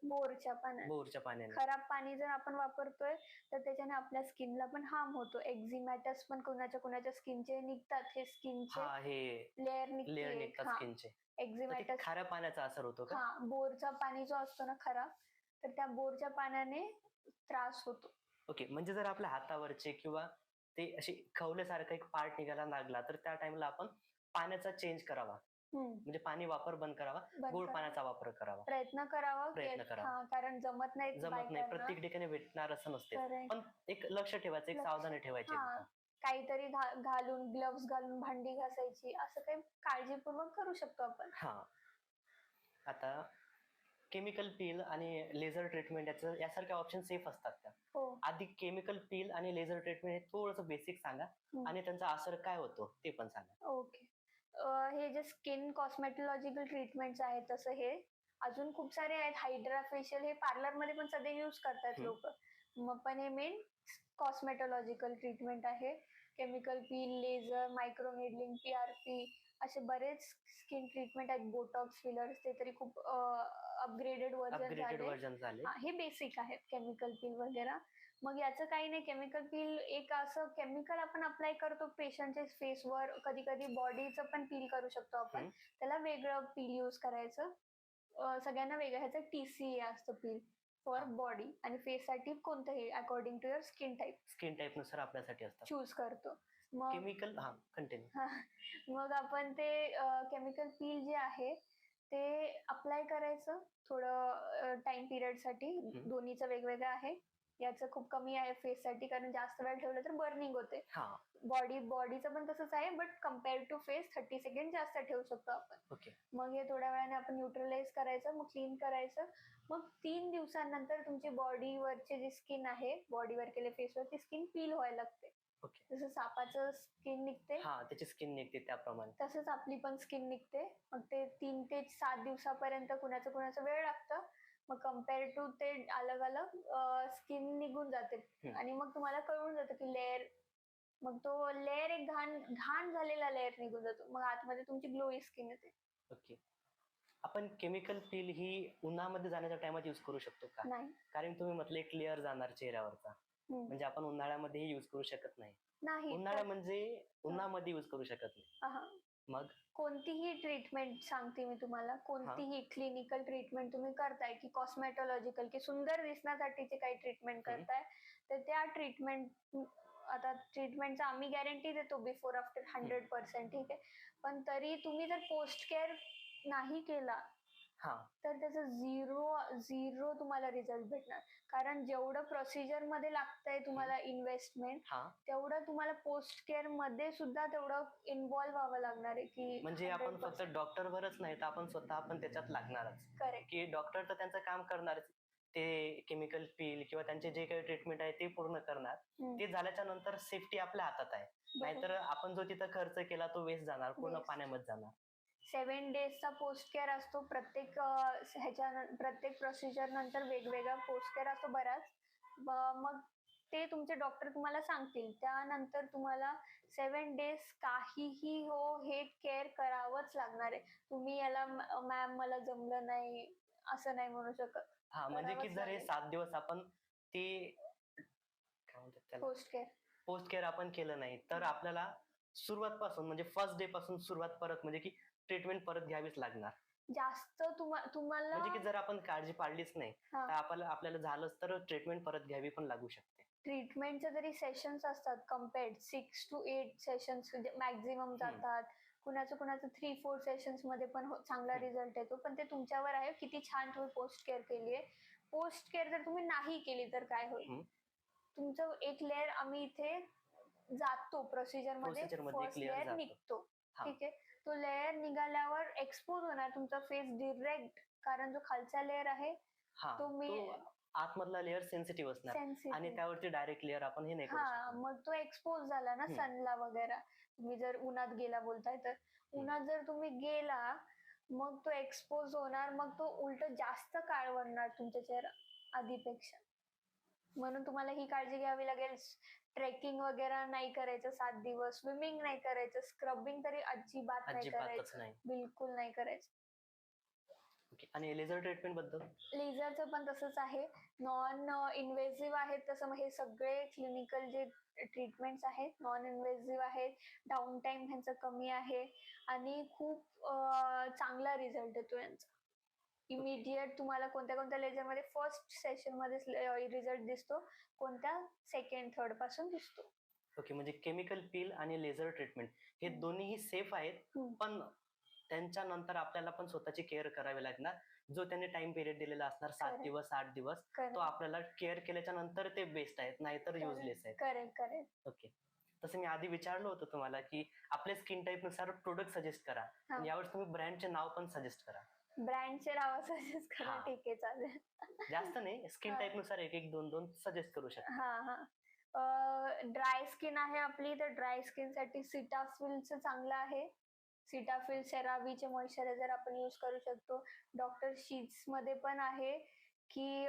बोरच्या पाण्याने. बोरच्या पाण्याने. खराब पाणी जर आपण वापरतोय तर त्याच्याने आपल्या स्किनला पण हार्म होतो. एक्झिमॅटस पण कुणाच्या स्किनचे निघतात, हे स्किनचे हा, हे लेअर लेअर निघते निघतात हा स्किनचे. तर ते एक्झिमॅटस. खाऱ्या पाण्याचा असर होतो का? हा, बोरचा पाणी जो असतो ना खराब, तर त्या बोरच्या पाण्याने त्रास होतो. ओके, म्हणजे जर आपल्या हातावरचे किंवा ते अशी खवल्यासारखा एक पार्ट निघायला लागला तर त्या टाइमला आपण पाण्याचा चेंज करावा, म्हणजे पाणी वापर बंद करावा, बंद गोड करा. पाण्याचा वापर करावा. प्रयत्न करावा प्रयत्न करावा. हा, कारण जमत नाही जमत नाही, बायकांना. प्रत्येक ठिकाणी भेटणार असं नसते. Correct. पण एक लक्ष ठेवायचं, एक सावधानी ठेवायची हा, तिथं. काहीतरी घालून ग्लव्स घालून भांडी घासायची, असं काही काळजीपूर्वक करू शकतो आपण. हा, आता केमिकल पील आणि लेझर ट्रीटमेंट यासारखे ऑप्शन सेफ असतात का? हो. आधी केमिकल पील आणि लेझर ट्रीटमेंट हे थोडंसं बेसिक सांगा आणि त्यांचा असर काय होतो ते पण सांगा. ओके. हे जे स्किन कॉस्मेटॉलॉजिकल ट्रीटमेंट्स आहेत, तसं हे अजून खूप सारे आहेत. हायड्रा फेशियल हे पार्लर मध्ये पण सध्या यूज करतात लोक. मग पण हे मेन कॉस्मेटॉलॉजिकल ट्रीटमेंट आहे. केमिकल पील, लेझर, मायक्रोनेडलिंग, PRP असे बरेच स्किन ट्रीटमेंट आहेत. बोटॉक्स, फिलर्स, ते तरी खूप अपग्रेडेड व्हर्जन झाले. हे बेसिक आहेत केमिकल पील वगैरे. मग याचं काही नाही. केमिकल पील एक असं केमिकल आपण अप्लाय करतो पेशंटच्या फेसवर, कधी कधी बॉडीचं पण पील करू शकतो आपण. त्याला वेगळं पील यूज करायचं. सगळ्यांना वेगळं. ह्याचं TCA असतं पील फॉर बॉडी, आणि फेस साठी कोणतंही according to your skin type नुसार आपल्यासाठी असतात. चूज करतो. मग केमिकल कंटिन्यू. मग आपण ते केमिकल पील जे आहे ते अप्लाय करायचं थोडं टाइम पिरियड साठी. दोन्हीचं वेगवेगळं आहे. याचं खूप कमी आहे फेससाठी, कारण जास्त वेळ ठेवलं तर बर्निंग होते. बॉडीचं पण तसंच आहे, but compare to face 30 second जास्त ठेवू शकतो आपण. मग हे थोड्या वेळाने आपण न्यूट्रलाइज करायचं, मग क्लीन करायचं. मग 3 दिवसांनंतर तुमची बॉडीवरची जी स्किन आहे, बॉडीवर केले फेसवर, ती स्किन पील व्हायला लागते. जसं सापाचं स्किन निघते, त्याची स्किन निघते त्याप्रमाणे तसंच आपली पण स्किन निघते. मग ते 3 ते 7 दिवसापर्यंत कुणाचं वेळ लागतं. मग कम्पेअर टू ते अलग अलग स्किन निघून जाते. आणि मग तुम्हाला कळून जातं की लेअर, मग तो लेअर एक घाण झालेला लेअर निघून जातो. मग आतमध्ये तुमची ग्लोई स्किन येते. ओके. आपण केमिकल पील ही उन्हामध्ये जाण्याच्या टाइमात युज करू शकतो का? नाही. कारण तुम्ही म्हटले एक लेअर जाणार चेहऱ्यावरचा, म्हणजे आपण उन्हाळ्यामध्ये युज करू शकत नाही. उन्हाळ्या म्हणजे उन्हामध्ये युज करू शकत नाही. मग कोणतीही ट्रीटमेंट सांगते मी तुम्हाला, कोणतीही क्लिनिकल ट्रीटमेंट तुम्ही करताय की कॉस्मेटॉलॉजिकल की सुंदर दिसण्यासाठीची काही ट्रीटमेंट करताय, तर त्या ट्रीटमेंटचा आम्ही गॅरंटी देतो बिफोर आफ्टर 100%. ठीक आहे. पण तरी तुम्ही जर पोस्ट केअर नाही केला तर त्याचा झिरो तुम्हाला रिझल्ट भेटणार. कारण जेवढं प्रोसिजर मध्ये लागतंय तुम्हाला इन्व्हेस्टमेंट, तेवढं तुम्हाला पोस्ट केअर मध्ये सुद्धा तेवढं इन्व्हॉल्व व्हावं लागणार आहे. की म्हणजे आपण फक्त डॉक्टरवरच नाही तर आपण स्वतः पण त्याच्यात लागणारच. करेक्ट. की डॉक्टर तर त्यांचं काम करणारच, ते केमिकल पील किंवा त्यांचे जे काही ट्रीटमेंट आहे ते पूर्ण करणार. ते झाल्याच्या नंतर सेफ्टी आपल्या हातात आहे. नाहीतर आपण जो तिथं खर्च केला तो वेस्ट जाणार, पूर्ण पाण्यामध्ये जाणार. 7 डेजचा पोस्ट केअर असतो. प्रत्येक प्रोसिजर नंतर वेगवेगळा पोस्ट केअर असतो बराच. मग ते तुमचे डॉक्टर तुम्हाला सांगतील. त्यानंतर तुम्हाला 7 डेज काहीही हो, हे केअर करावंच लागणार आहे. तुम्ही याला मॅम मला जमलं नाही असं नाही म्हणू शकत. म्हणजे की जर हे 7 दिवस आपण ते काय म्हणतात त्याला पोस्ट केअर आपण केलं नाही तर आपल्याला सुरुवात पासून म्हणजे फर्स्ट डे पासून सुरुवात परत, म्हणजे की ट्रीटमेंट परत घ्यावीच लागणार. जास्त तुम्हाला म्हणजे की जर आपण काळजी पाळलीच नाही तर आपल्याला झालंच तर ट्रीटमेंट परत घ्यावी पण लागू शकते. ट्रीटमेंटचे जरी सेशन्स असतात कम्पेअर्ड 6 to 8 सेशन्स मॅक्झिमम जातात. कुणाचं 3-4 सेशन्स मध्ये पण चांगला रिझल्ट येतो. पण ते तुमच्यावर आहे किती छान तुम्ही पोस्ट केअर केली आहे. पोस्ट केअर जर तुम्ही नाही केली तर काय होईल, तुमचं एक लेअर आम्ही इथे जातो प्रोसिजर मध्ये, फर्स्ट लेअर निघतो. ठीक आहे. तो लेअर निघाल्यावर एक्सपोज होणार तुमचा फेस डिरेक्ट, कारण जो खालचा लेअर आहे तो आतमधला लेअर सेन्सिटिव्ह असणार आणि त्यावरती डायरेक्ट लेअर आपण हे नाही करू शकत. मग तो एक्सपोज झाला ना सनला वगैरे. तुम्ही जर उन्हात गेला बोलताय तर उन्हात जर तुम्ही गेला मग तो एक्सपोज होणार. मग तो उलट जास्त काळवणार तुमच्या चेहरा आधीपेक्षा. म्हणून तुम्हाला ही काळजी घ्यावी लागेल. ट्रेकिंग वगैरे नाही करायचं 7 दिवस, स्विमिंग नाही करायचं, स्क्रबिंग तरी अजिबात नाही करायचं, बिलकुल नाही करायचं. ओके. आणि लेझर ट्रीटमेंट बद्दल? लेझरचं पण तसंच आहे. नॉन इन्व्हेसिव्ह आहेत तसं मग हे सगळे क्लिनिकल जे ट्रीटमेंट्स आहेत नॉन इन्व्हेसिव्ह आहेत. डाऊन टाईम ह्यांचा कमी आहे आणि खूप चांगला रिझल्ट येतो यांचा. इमिडिएट तुम्हाला कोणत्या कोणत्या लेझरमध्ये फर्स्ट सेशनमध्येच रिझल्ट दिसतो. कोणत्या सेकंड, थर्ड पासून दिसतो. ओके. म्हणजे केमिकल पील आणि लेझर ट्रीटमेंट हे हम्म. दोन्हीही सेफ आहेत, हम्म. पण त्यांच्या नंतर आपल्याला पण स्वतःची केअर करावी लागणार. जो त्यांनी टाइम पिरियड दिलेला असणार 7 Correct. दिवस 8 दिवस, तो करेक्ट आपल्याला केअर केल्याच्या नंतर ते बेस्ट आहेत, नाहीतर युजलेस आहेत. Correct correct. ओके. तसं मी आधी विचारलं होतं तुम्हाला की आपल्या स्किन टाईप नुसार प्रोडक्ट सजेस्ट करा. हा. आणि यावेळेस तुम्ही ब्रँडचे नाव पण सजेस्ट करा. ब्रँडचे नाव सजेस्ट करा. हा. ठीक आहे चालेल. जास्त नाही, स्किन हा. टाईप नुसार एक एक दोन दोन सजेस्ट करू शकता. हा हा. ड्राय स्किन आहे आपली तर ड्राय स्किन साठी सिटाफिलचं चांगलं आहे. सिटाफिल सेरावीचे मॉइश्चरायझर आपण यूज करू शकतो. डॉक्टर शीट्स मध्ये पण आहे की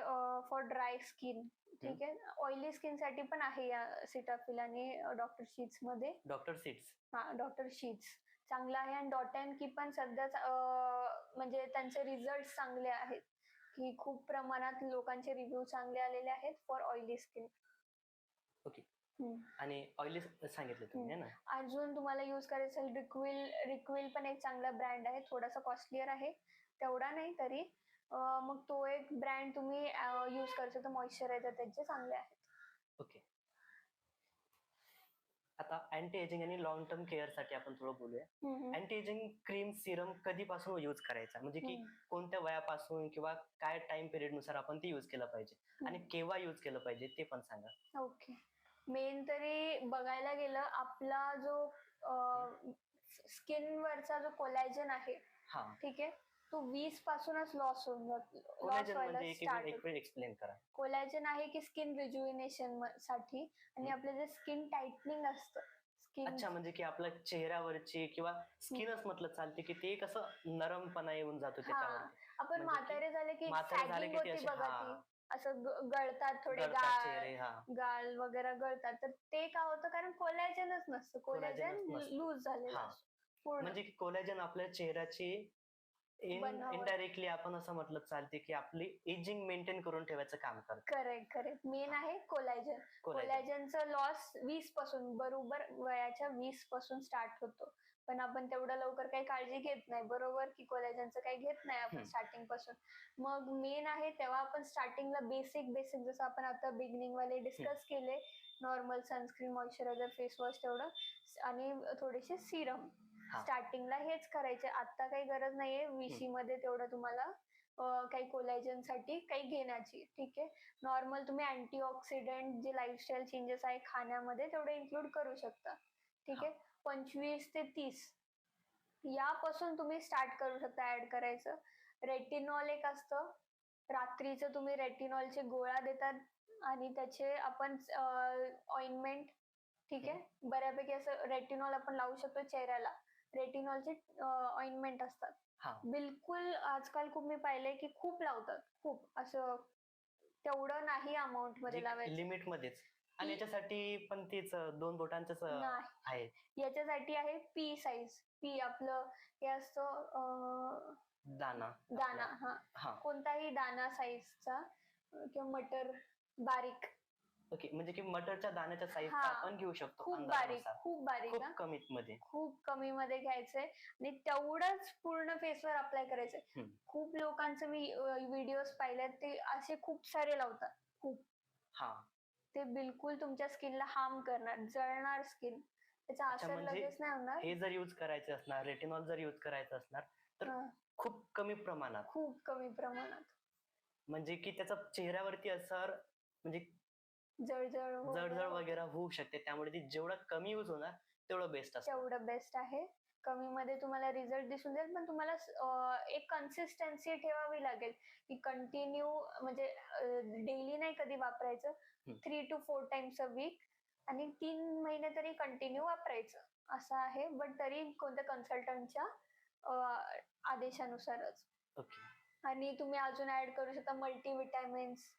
फॉर ड्राय स्किन. ठीक आहे. ऑइली स्किन साठी पण आहे या सिटाफिल आणि डॉक्टर शीट्स मध्ये. Doctor seats. हा डॉक्टर शीट्स चांगला आहे आणि डॉट अँड की पण सध्या म्हणजे त्यांचे रिझल्ट चांगले आहेत की खूप प्रमाणात लोकांचे रिव्ह्यू चांगले आलेले आहेत फॉर ऑइली स्किन. ओके. आणि ऑइली सांगितलं तुम्ही है ना? अजून तुम्हाला यूज करायचं असेल रिक्विल पण एक चांगला ब्रँड आहे. थोडासा कॉस्टलियर आहे, तेवढा नाही तरी. मग तो एक ब्रँड तुम्ही यूज करू शकता. मॉइश्चरायझर त्यांचे चांगले आहेत. ओके. आता अँटी एजिंग आणि लॉंग टर्म केअर साठी आपण थोडं बोलूया. अँटी एजिंग क्रीम सिरम कधीपासून यूज करायचा, म्हणजे की कोणत्या वयापासून किंवा काय टाइम पिरियड नुसार आपण ते यूज केलं पाहिजे आणि केव्हा यूज केलं पाहिजे ते पण सांगा. ओके. मेन तरी बघायला गेलं आपला जो स्किन वरचा जो कोलॅजन आहे, हा. ठीक आहे, तो 20 पासूनच लॉस होऊन जातो. कोलॅजन म्हणजे एक वेळ एक्सप्लेन करा. कोलॅजन आहे की स्किन रिज्युविनेशन साठी आणि आपलं जे स्किन टाइटनिंग असतं स्किन. अच्छा, म्हणजे की आपल्या चेहऱ्यावरची किंवा स्किनच म्हटलं चालते की ते कसं नरमपणा येऊन जातो त्याच्यावर. आपण म्हातारे झाले की म्हातारे झाले सॅगिंग की ते होती असे, बघा हा, ती असं गळतात थोडे गळतात चेहरे. हा. गाल वगैरे गळतात. तर ते का होतं कारण कोलॅजनच नसतं. कोलॅजन कोलॅजनच नसतं. लूज झालेलं हा. असतं पूर्ण. म्हणजे कोलॅजन आपल्या चेहऱ्याची बनावट. इनडायरेक्टली आपण असं म्हटलं चालते की आपली एजिंग मेंटेन करून ठेवायचं काम करतं. करेक्ट मेन आहे कोलॅजन. कोलॅजनचं लॉस 20 पासून, बरोबर वयाच्या 20 पासून स्टार्ट होतो. पण आपण तेवढं लवकर काही काळजी घेत नाही, बरोबर की कोलॅजनचं काही घेत नाही आपण स्टार्टिंग पासून. मग मेन आहे तेव्हा आपण स्टार्टिंगला बेसिक जसं आपण आता बिगिनिंग वाले डिस्कस केले, normal sunscreen, moisturiser, face wash तेवढं आणि थोडेसे सिरम. स्टार्टिंगला हेच करायचे. आता काही गरज नाहीये 20 मध्ये तेवढं तुम्हाला काही कोलॅजन साठी काही घेण्याची. ठीक आहे. नॉर्मल तुम्ही अँटीऑक्सिडंट जे लाईफस्टाईल चेंजेस आहे खाण्यामध्ये तेवढे इन्क्लूड करू शकता. ठीक आहे. 25 ते 30 यापासून तुम्ही स्टार्ट करू शकता ऍड करायचं. रेटिनॉल एक असतं. रात्रीचं तुम्ही रेटिनॉलचे गोळ्या देतात आणि त्याचे आपण ऑइंटमेंट. ठीक आहे. बऱ्यापैकी असं रेटिनॉल आपण लावू शकतो चेहऱ्याला. रेटिनॉलचे ऑइंटमेंट असतात. बिलकुल आजकाल खूप मी पाहिलंय की खूप लावतात. खूप असं तेवढं नाही अमाऊंट मध्ये लावायचं. लिमिट मध्येच. आणि याच्यासाठी पण तेच 2 बोटांचंच आहे. याच्यासाठी आहे पी साईज. पी आपलं हे असतं दाना. हा. कोणताही दाना साईजचा किंवा मटर बारीक. ओके. म्हणजे की मटरच्या दाण्याच्या साईजचा आपण घेऊ शकतो. खूप बारीक. खूप कमी मध्ये. खूप कमी मध्ये घ्यायचंय आणि तेवढंच पूर्ण फेसवर अप्लाय करायचंय. खूप लोकांचे मी व्हिडिओज पाहिलेत ते असे खूप सारे लावतात. खूप. ते बिलकुल तुमच्या स्किनला हार्म करणार, जळणार स्किन. त्याचा असर लगेच नाही होणार. हे जर यूज करायचं असणार, रेटिनॉल जर यूज करायचं असणार तर खूप कमी प्रमाणात. म्हणजे की त्याचा चेहऱ्यावरती असर म्हणजे जळजळ वगैरे होऊ शकते. त्यामुळे ती जेवढा कमी यूज होणार तेवढं बेस्ट आहे. कमी मध्ये तुम्हाला रिझल्ट दिसून जाईल, पण तुम्हाला एक कन्सिस्टन्सी ठेवावी लागेल की कंटिन्यू म्हणजे डेली नाही कधी वापरायचं. 3 to 4 times a week आणि 3 महिने तरी कंटिन्यू वापरायचं असं आहे. बट तरी कोणत्या कन्सल्टंटच्या आदेशानुसारच. आणि तुम्ही अजून ऍड करू शकता मल्टीविटॅमिन्स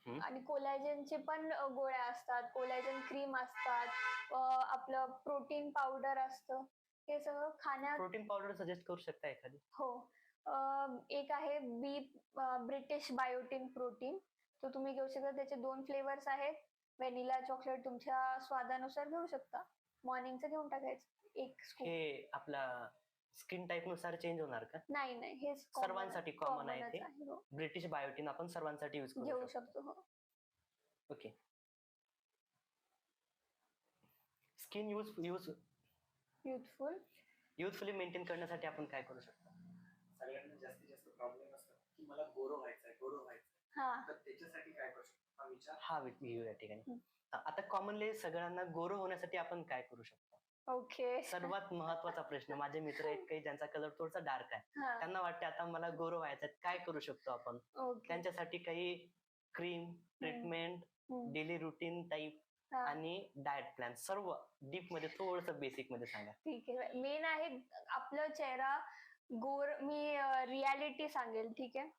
आणि कोलॅजनचे पण गोळ्या असतात, कोलॅजन क्रीम असतात, आपलं प्रोटीन पावडर असतं. हे सगळं खाण्यात. प्रोटीन पावडर सजेस्ट करू शकता एखादी? हो. एक आहे ब्रिटिश बायोटिन प्रोटीन, तो तुम्ही घेऊ शकता. त्याचे 2 फ्लेवर्स आहेत. व्हॅनिला चॉकलेट तुमच्या स्वादानुसार घेऊ शकता. मॉर्निंगचं घेऊन टाकायचं 1 स्कूप. हे आपला स्किन टाईप नुसार चेंज होणार का? नाही नाही, हे सर्वांसाठी कॉमन आहे ते. हो. ब्रिटिश बायोटिन आपण सर्वांसाठी यूज करू घेऊ शकतो. शकतो. हो. ओके. स्किन युथफुल युथफुली मेंटेन करण्यासाठी आपण काय करू शकतो? सगळ्यांना जास्तीत जास्त प्रॉब्लेम असतो की मला गोरो व्हायचंय हा तर त्याच्यासाठी काय करू शकतो हा विचार. हा घेऊ या ठिकाणी. आता कॉमनली सगळ्यांना गोरो होण्यासाठी आपण काय करू शकतो? ओके. सर्वात महत्वाचा प्रश्न. माझे मित्र आहेत काही ज्यांचा कलर थोडासा डार्क आहे, त्यांना वाटते आता मला गोरो व्हायचं, काय करू शकतो आपण? त्यांच्यासाठी काही cream, treatment, daily routine type आणि डाएट प्लॅन सर्व डीप मध्ये थोडस बेसिक मध्ये सांगा. ठीक आहे. मेन आहे आपला चेहरा मी रियालिटी सांगेल. ठीक आहे.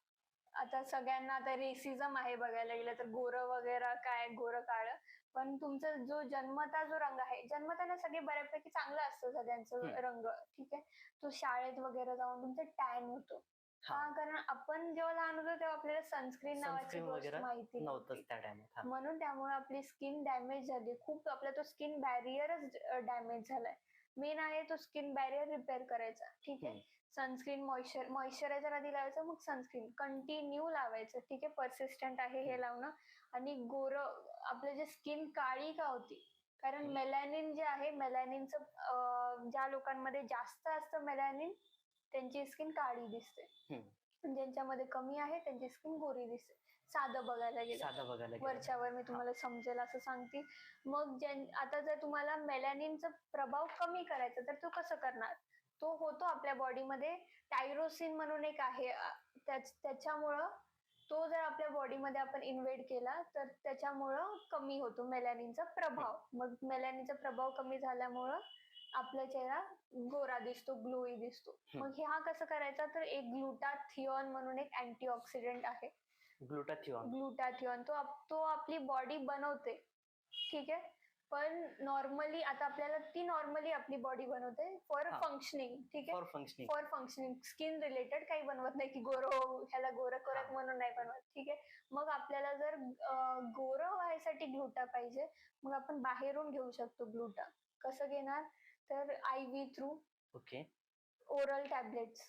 आता सगळ्यांना आता रेसिझम आहे बघायला गेलं तर, गोरं वगैरे काय, गोरं काळं. पण तुमचा जो रंग आहे, जन्मताना सगळे बऱ्यापैकी चांगलं असतं सगळ्यांचं रंग. ठीक आहे. तो शाळेत वगैरे जाऊन तुमचं टॅन होतो. कारण आपण जेव्हा लहान होतो तेव्हा आपल्याला सनस्क्रीन नावाची गोष्ट माहिती नव्हती. त्या टाइमात. म्हणून त्यामुळे आपली स्किन डॅमेज झाली खूप. आपला तो स्किन बॅरियरच डॅमेज झालाय. मेन आहे तो स्किन बॅरियर रिपेअर करायचा. ठीक आहे. सनस्क्रीन मॉइश्चरायझर आधी लावायचं, मग सनस्क्रीन कंटिन्यू लावायचं. ठीक आहे. परसिस्टंट आहे हे लावणं. आणि आपलं जे स्किन काळी का होती, कारण मेलॅनिन जे आहे, मेलॅनिनचं ज्या लोकांमध्ये जास्त असतं मेलॅनिन त्यांची स्किन काळी दिसते. ज्यांच्यामध्ये कमी आहे त्यांची स्किन गोरी दिसते. साधं बघायला गेलं वरच्यावर मी तुम्हाला समजेल असं सांगते. मग आता जर तुम्हाला मेलॅनिनचा प्रभाव कमी करायचा तर तो कसं करणार? तो होतो आपल्या बॉडीमध्ये टायरोसिन म्हणून एक आहे. त्याच्यामुळं तो जर आपल्या बॉडीमध्ये आपण इन्व्हेड केला तर त्याच्यामुळं कमी होतो मेलॅनिनचा प्रभाव. मग मेलॅनिनचा प्रभाव कमी झाल्यामुळं आपला चेहरा गोरा दिसतो, ग्लोई दिसतो. मग हा कसं करायचा? तर एक ग्लुटाथिओन म्हणून एक अँटीऑक्सिडंट आहे. ग्लुटाथिओन तो आपली बॉडी बनवते. ठीक आहे. पण नॉर्मली आता आपल्याला आपली बॉडी बनवते फॉर फंक्शनिंग. ठीक आहे. फॉर फंक्शनिंग स्किन रिलेटेड काही बनवत नाही की ह्याला गोरं करत म्हणून नाही बनवत. ठीक आहे. मग आपल्याला जर गोरं व्हायसाठी ग्लुटा पाहिजे, मग आपण बाहेरून घेऊ शकतो ग्लुटा. कसं घेणार? तर IV through. Okay. Oral tablets.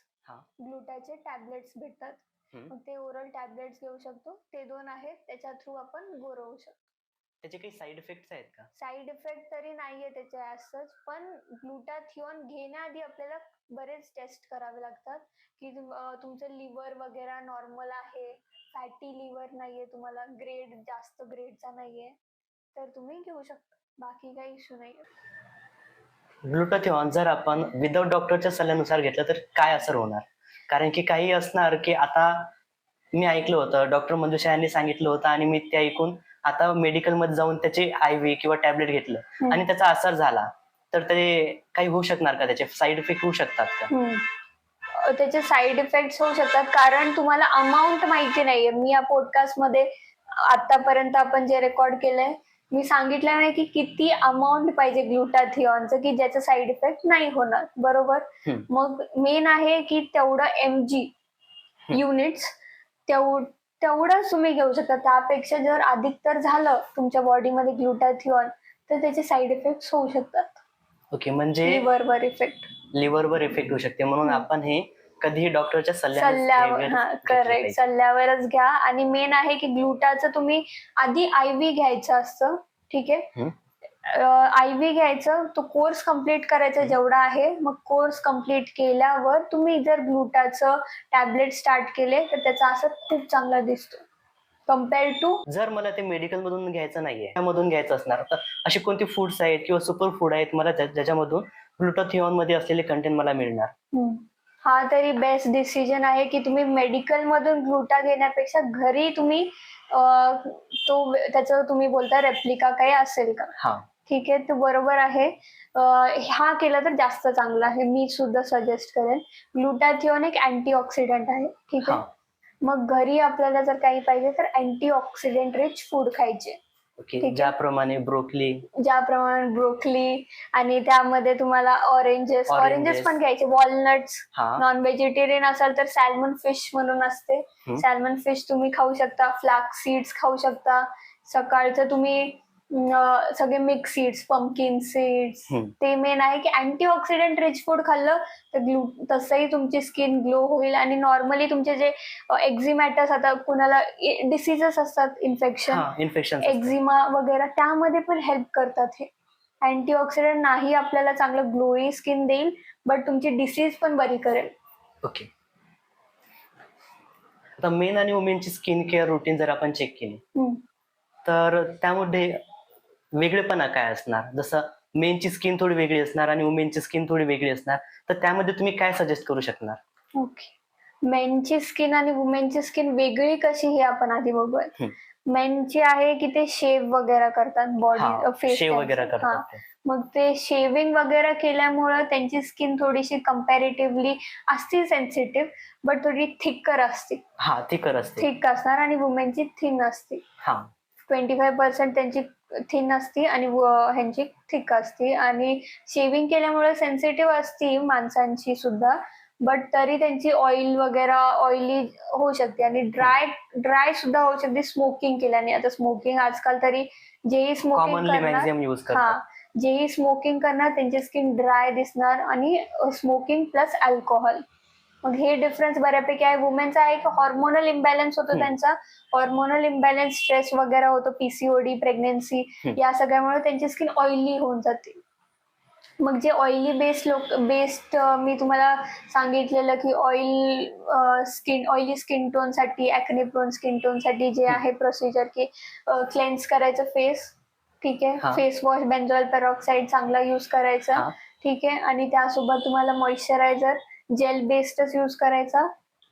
ग्लुटाचे टॅबलेट्स भेटतात. मग ते ओरल टॅबलेट्स घेऊ शकतो. ते 2 आहेत, त्याच्या थ्रू आपण गोरं होऊ शकतो. त्याचे काही साईड इफेक्ट्स आहेत का? साईड इफेक्ट तरी नाहीये त्याचे ऍज, पण ग्लुटाथिओन घेण्याआधी आपल्याला बरेच टेस्ट करावे लागतात की तुमचं लिव्हर वगैरे नॉर्मल आहे, फॅटी लिव्हर नाहीये, तुम्हाला जास्त ग्रेडचा नाहीये, तर तुम्ही घेऊ शकता. बाकी काही इश्यू नाहीये. ग्लुटाथिओन जर आपण विदाउट डॉक्टरच्या सल्ल्यानुसार घेतलं तर काय असर होणार? कारण की काही असणार की आता मी ऐकलं होतं, डॉक्टर मंजुषा यांनी सांगितलं होतं आणि मी ते ऐकून आता मेडिकल मध्ये जाऊन त्याचे IV किंवा टॅबलेट घेतलं आणि त्याचा असर झाला, तर ते काही होऊ शकणार का? त्याचे साईड इफेक्ट होऊ शकतात का? त्याचे साईड इफेक्ट होऊ शकतात कारण तुम्हाला अमाऊंट माहिती नाहीये. मी या पॉडकास्ट मध्ये आतापर्यंत आपण जे रेकॉर्ड केलंय, मी सांगितलं नाही की किती अमाऊंट पाहिजे ग्लुटाथिओनचं की ज्याचा साईड इफेक्ट नाही होणार. बरोबर. मग मेन आहे की तेवढं mg युनिट्स तेवढंच तुम्ही घेऊ शकता. त्यापेक्षा जर अधिक तर झालं तुमच्या बॉडीमध्ये ग्लुटाथिओन तर त्याचे साईड इफेक्ट होऊ शकतात. ओके. म्हणजे लिव्हरवर इफेक्ट होऊ शकते. म्हणून आपण हे कधीही डॉक्टरच्या सल्ल्यावरच घ्या. आणि मेन आहे की ग्लुटाचं तुम्ही आधी IV घ्यायचं असतं. ठीक आहे. IV घ्यायचं, तो कोर्स कम्प्लीट करायचा जेवढा आहे. मग कोर्स कम्प्लीट केल्यावर तुम्ही जर ग्लुटाचं टॅबलेट स्टार्ट केले तर त्याचा असर खूप चांगला दिसतो कम्पेअर टू. जर मला ते मेडिकल मधून घ्यायचं नाहीये, त्यामधून घ्यायचं असणार तर अशी कोणती फूड्स आहेत किंवा सुपर फूड आहेत मला ज्याच्यामधून ग्लुटाथिओन मध्ये असलेले कंटेंट मला मिळणार? हा तरी बेस्ट डिसिजन आहे की तुम्ही मेडिकल मधून ग्लुटा घेण्यापेक्षा घरी तुम्ही त्याचं तुम्ही बोलता रेप्लिका काही असेल का? ठीक आहे. तो बरोबर आहे. हा केला तर जास्त चांगला आहे. मी सुद्धा सजेस्ट करेन. ग्लुटाथिओन एक अँटीऑक्सिडंट आहे. ठीक आहे. मग घरी आपल्याला जर काही पाहिजे तर अँटीऑक्सिडंट रिच फूड खायचे. ओके, आहे. ज्याप्रमाणे ब्रोकली, ज्याप्रमाणे ब्रोकली आणि त्यामध्ये तुम्हाला ऑरेंजेस Oranges. पण घ्यायचे, वॉलनट्स. हा नॉन व्हेजिटेरियन असाल तर सॅल्मन फिश म्हणून असते, सॅल्मन फिश तुम्ही खाऊ शकता. फ्लाक्स सीड्स खाऊ शकता. सकाळचं तुम्ही सगळे मिक्स सीड्स, पंपकिन सीड्स, ते मेन आहे की अँटीऑक्सिडंट रिच फूड खाल्लं तर तसंही तुमची स्किन ग्लो होईल. आणि नॉर्मली तुमचे जे एक्झिमॅटस, आता कुणाला डिसीजेस असतात, इन्फेक्शन एक्झिमा वगैरे, त्यामध्ये पण हेल्प करतात हे अँटीऑक्सिडंट. नाही आपल्याला चांगलं ग्लोई स्किन देईल, बट तुमची डिसीज पण बरी करेल. ओके. आता मेन आणि वुमेनची स्किन केअर रुटीन जर आपण चेक केली तर त्यामध्ये वेगळेपणा काय असणार? जसं मेनची स्किन थोडी वेगळी असणार आणि वुमेनची स्किन थोडी वेगळी असणार, तर त्यामध्ये तुम्ही काय सजेस्ट करू शकणार? ओके, मेनची स्किन आणि वुमेनची स्किन वेगळी कशी हे आपण आधी बघूयात. मेनची आहे की ते शेव वगैरे करतात, बॉडी फेस शेव वगैरे करतात ते. मग ते शेविंग वगैरे केल्यामुळं त्यांची स्किन थोडीशी कम्पॅरेटिव्हली असते सेन्सिटिव्ह, बट थोडी थिकर असते. थिकर असते. थिक असणार. आणि वुमेनची थिन असते. 25% त्यांची थिन असते आणि ह्यांची थिक असते. आणि शेविंग केल्यामुळे सेन्सिटिव्ह असते माणसांची सुद्धा, बट तरी त्यांची ऑइल वगैरे ऑइली होऊ शकते. आणि ड्राय सुद्धा होऊ शकते स्मोकिंग केल्याने. आता स्मोकिंग आजकाल तरी जेही स्मोकिंग कॉमनली मॅक्झिमम यूज करतात. जेही स्मोकिंग करणार त्यांची स्किन ड्राय दिसणार. आणि स्मोकिंग प्लस अल्कोहोल, मग हे डिफरन्स बऱ्यापैकी आहे. वुमेनचा आहे की हॉर्मोनल इम्बॅलन्स होतो त्यांचा. हॉर्मोनल इम्बॅलन्स, स्ट्रेस वगैरे होतो, पीसीओडी, प्रेग्नेन्सी, या सगळ्यामुळे त्यांची स्किन ऑइली होऊन जाते. मग जे ऑइली बेस्ड मी तुम्हाला सांगितलेलं की ऑइली स्किन टोन साठी, ऍक्ने प्रोन स्किन टोन साठी जे आहे प्रोसिजर की क्लेन्स करायचं फेस, ठीक आहे. फेस वॉश, बेंझॉइल पेरॉक्साईड चांगला यूज करायचा, ठीक आहे. आणि त्यासोबत तुम्हाला मॉइश्चरायझर जेल बेस्डच यूज करायचा.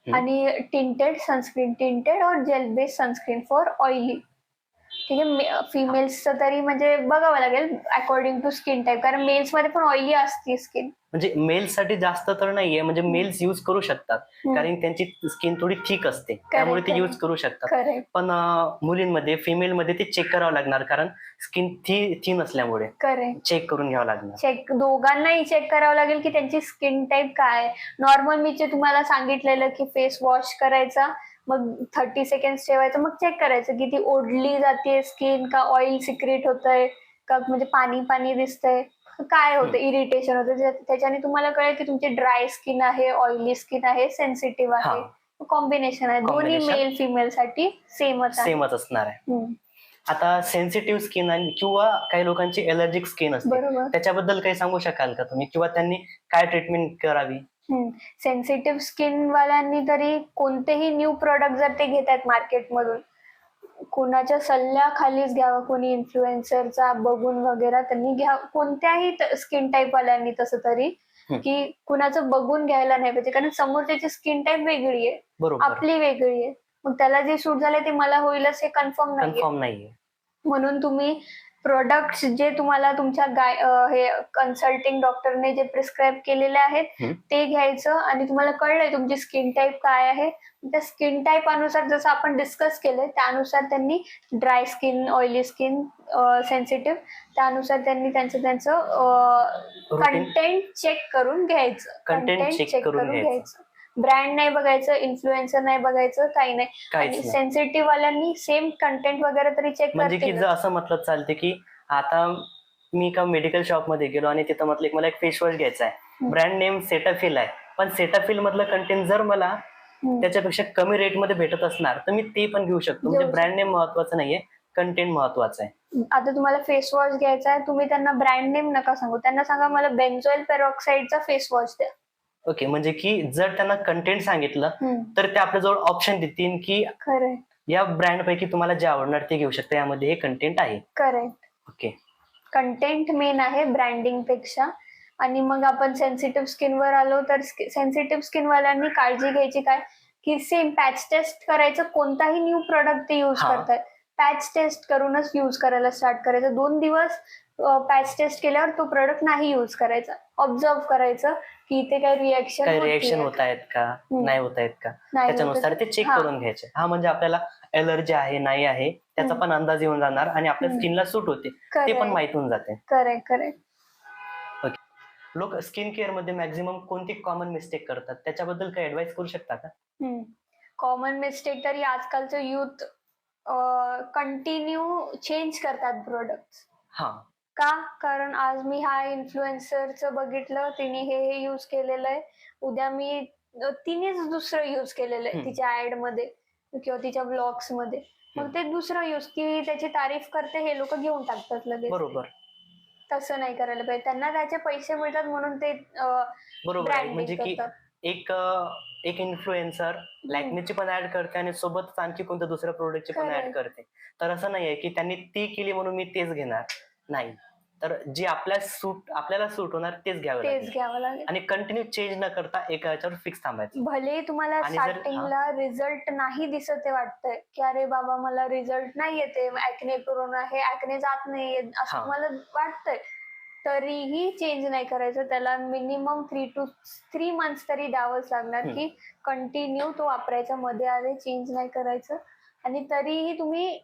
आणि tinted or gel based sunscreen for oily, ठीक आहे. फिमेल्सचं तरी म्हणजे बघावं लागेल अकॉर्डिंग टू स्किन टाईप, कारण मेल्स मध्ये पण ऑइली असते स्किन. म्हणजे मेल्स साठी जास्त तर नाहीये, म्हणजे मेल्स यूज करू शकतात कारण त्यांची स्किन थोडी थिक असते, त्यामुळे ते यूज करू शकतात. पण मुलींमध्ये, फिमेल मध्ये ते चेक करावं लागणार, कारण स्किन थिन असल्यामुळे चेक करून घ्यावं लागणार. दोघांनाही चेक करावं लागेल की त्यांची स्किन टाईप काय. नॉर्मल मी जे तुम्हाला सांगितलेलं की फेस वॉश करायचा, मग 30 सेकंड ठेवायचं, मग चेक करायचं की ती ओढली जाते स्किन का, ऑइल सिक्रेट होतंय का, म्हणजे पाणी पाणी दिसतंय, काय होतं, इरिटेशन होतं. त्याच्याने तुम्हाला कळेल की तुमची ड्राय स्किन आहे, ऑइली स्किन आहे, सेन्सिटिव्ह आहे. कॉम्बिनेशन आहे दोन्ही, मेल फिमेल साठी सेमच असणार आहे. आता सेन्सिटिव्ह स्किन किंवा काही लोकांची एलर्जिक स्किन असते, त्याच्याबद्दल काही सांगू शकाल का तुम्ही, किंवा त्यांनी काय ट्रीटमेंट करावी? सेन्सिटिव्ह स्किन वाल्यांनी तरी कोणतेही न्यू प्रोडक्ट जर ते घेत आहेत मार्केटमधून, कुणाच्या सल्ल्याखालीच घ्यावं, कोणी इन्फ्लुएन्सरचा बघून वगैरे त्यांनी घ्यावं. कोणत्याही स्किन टाईप वाल्यांनी तसं तरी, की कुणाचं बघून घ्यायला नाही पाहिजे, कारण समोरच्याची स्किन टाईप वेगळी आहे, आपली वेगळी आहे. मग त्याला जे सूट झाले ते मला होईलच हे कन्फर्म नाहीये. म्हणून तुम्ही प्रोडक्ट्स जे तुम्हाला तुमच्या हे कन्सल्टिंग डॉक्टरने जे प्रिस्क्राईब केलेले आहेत ते घ्यायचं. आणि तुम्हाला कळलंय तुमची स्किन टाईप काय आहे, त्या स्किन टाईप अनुसार जसं आपण डिस्कस केलंय त्यानुसार त्यांनी dry skin, oily skin, sensitive, त्यानुसार त्यांनी त्यांचं कंटेंट चेक करून घ्यायचं. ब्रँड नाही बघायचं, इन्फ्लुएन्सर नाही बघायचं, काही नाही. आणि सेन्सिटिव्ह वाल्यांनी सेम कंटेंट वगैरे तरी चेक करतील. म्हणजे की जर असं म्हटलं चालते की आता मी एका मेडिकल शॉप मध्ये गेलो आणि तिथं म्हटलं मला एक फेस वॉश घ्यायचा आहे, ब्रँड नेम सेटाफिल आहे, पण सेटाफिल मधलं कंटेंट जर मला त्याच्यापेक्षा कमी रेट मध्ये भेटत असणार तर मी ते पण घेऊ शकतो. म्हणजे ब्रँड नेम महत्वाचं नाहीये, कंटेंट महत्वाचं आहे. आता तुम्हाला फेस वॉश घ्यायचा आहे, तुम्ही त्यांना ब्रँड नेम नका सांगू, त्यांना सांगा मला बेंझॉइल पेरॉक्साईडचा फेस वॉश द्या. ओके, म्हणजे की जर त्यांना कंटेंट सांगितलं तर ते आपल्याजवळ ऑप्शन देतील की या ब्रँड पैकी तुम्हाला जे आवडणार ते घेऊ शकता, यामध्ये हे कंटेंट आहे. करेक्ट. ओके, कंटेंट मेन आहे ब्रँडिंग पेक्षा. आणि मग आपण सेन्सिटिव्ह स्किनवर आलो तर सेन्सिटिव्ह स्किन वाल्यांनी काळजी घ्यायची काय की सेम पॅच टेस्ट करायचं. कोणताही न्यू प्रोडक्ट ते यूज करतात, पॅच टेस्ट करूनच यूज करायला स्टार्ट करायचं. 2 दिवस पॅच टेस्ट केल्यावर तो प्रोडक्ट नाही यूज करायचा. ऑब्झर्व करायचं की इथे काही रिएक्शन काही रिएक्शन होत आहेत का, नाही होत आहेत का, त्याच्यानुसार ते चेक करून घ्यायचे. हा, म्हणजे आपल्याला एलर्जी आहे नाही आहे त्याचा पण अंदाज येऊन जाणार आणि आपल्या स्किनला सूट होते ते पण माहित होऊन जाते. करेक्ट. लोक स्किन केअर मध्ये मॅक्झिमम कोणती कॉमन मिस्टेक करतात त्याच्याबद्दल काही ऍडवाइस करू शकता का? कॉमन मिस्टेक तरी आजकालचं युथ कंटिन्यू चेंज करतात प्रोडक्ट. हा, का? कारण आज मी हा इन्फ्लुएन्सरचं बघितलं, तिने हे यूज केलेलं आहे, उद्या मी तिनेच दुसरं यूज केलेलं आहे तिच्या ऍड मध्ये किंवा तिच्या ब्लॉग्स मध्ये. मग ते दुसरं यूज की त्याची तारीफ करते, हे लोक घेऊन टाकतात लगेच. बरोबर तसं नाही करायला पाहिजे. त्यांना त्याचे पैसे मिळतात म्हणून ते बरोबर आहे. म्हणजे ब्रँडिंग की करतात. एक इन्फ्लुएन्सर लॅक्मेची पण ऍड करते आणि सोबत आणखी कोणत्या दुसऱ्या प्रोडक्टची पण ऍड Correct. करते. तर असं नाहीये की त्यांनी ती केली म्हणून मी तेच घेणार, नाही. तर जे आपल्याला सूट होणार तेच घ्यावं लागेल घ्यावं लागेल. आणि कंटिन्यू चेंज न करता एका याच्यावर फिक्स थांबायचं. भले तुम्हाला आणि जर- स्टार्टिंगला रिझल्ट नाही दिसत आहे, वाटतंय की अरे बाबा मला रिझल्ट नाही येते, ऍक्ने प्रोन आहे, ऍक्ने जात नाहीये असं तुम्हाला वाटतंय, तरीही चेंज नाही करायचं. त्याला मिनिमम 3 to 3 months तरी द्यावंच लागणार की कंटिन्यू तो वापरायचा, मध्ये आधी चेंज नाही करायचं. आणि तरीही तुम्ही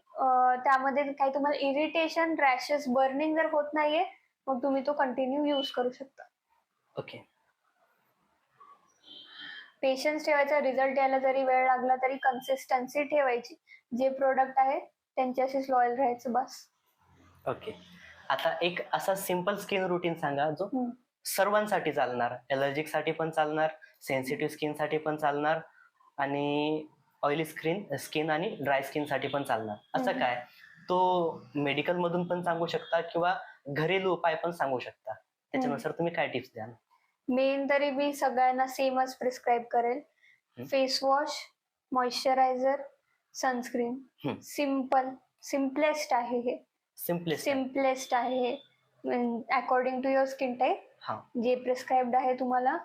त्यामध्ये काही तुम्हाला इरिटेशन, रॅशेस, बर्निंग जर होत नाहीये, मग तुम्ही तो कंटिन्यू यूज करू शकता. ओके. पेशन्स ठेवायचा, रिझल्ट यायला जरी वेळ लागला तरी कन्सिस्टन्सी ठेवायची. जे प्रोडक्ट आहे त्यांच्याशीच लॉयल राहायचं बस. ओके. आता एक असा सिंपल स्किन रुटीन सांगा जो सर्वांसाठी चालणार, एलर्जिक साठी पण चालणार, सेन्सिटिव्ह स्किन साठी पण चालणार आणि ऑइली स्किन आणि ड्राय स्किन साठी पण चालणार. असं काय तो मेडिकल मधून पण सांगू शकता किंवा घरेलू उपाय पण सांगू शकता, त्याच्यानुसार तुम्ही काय टिप्स द्याल? मेन तरी मी सगळ्यांना सेमच प्रिस्क्राईब करेल. Face wash, moisturiser, sunscreen. Simplest आहे हे. सिम्पलेस्ट आहे हे according to your skin type. जे प्रिस्क्राईब्ड आहे तुम्हाला.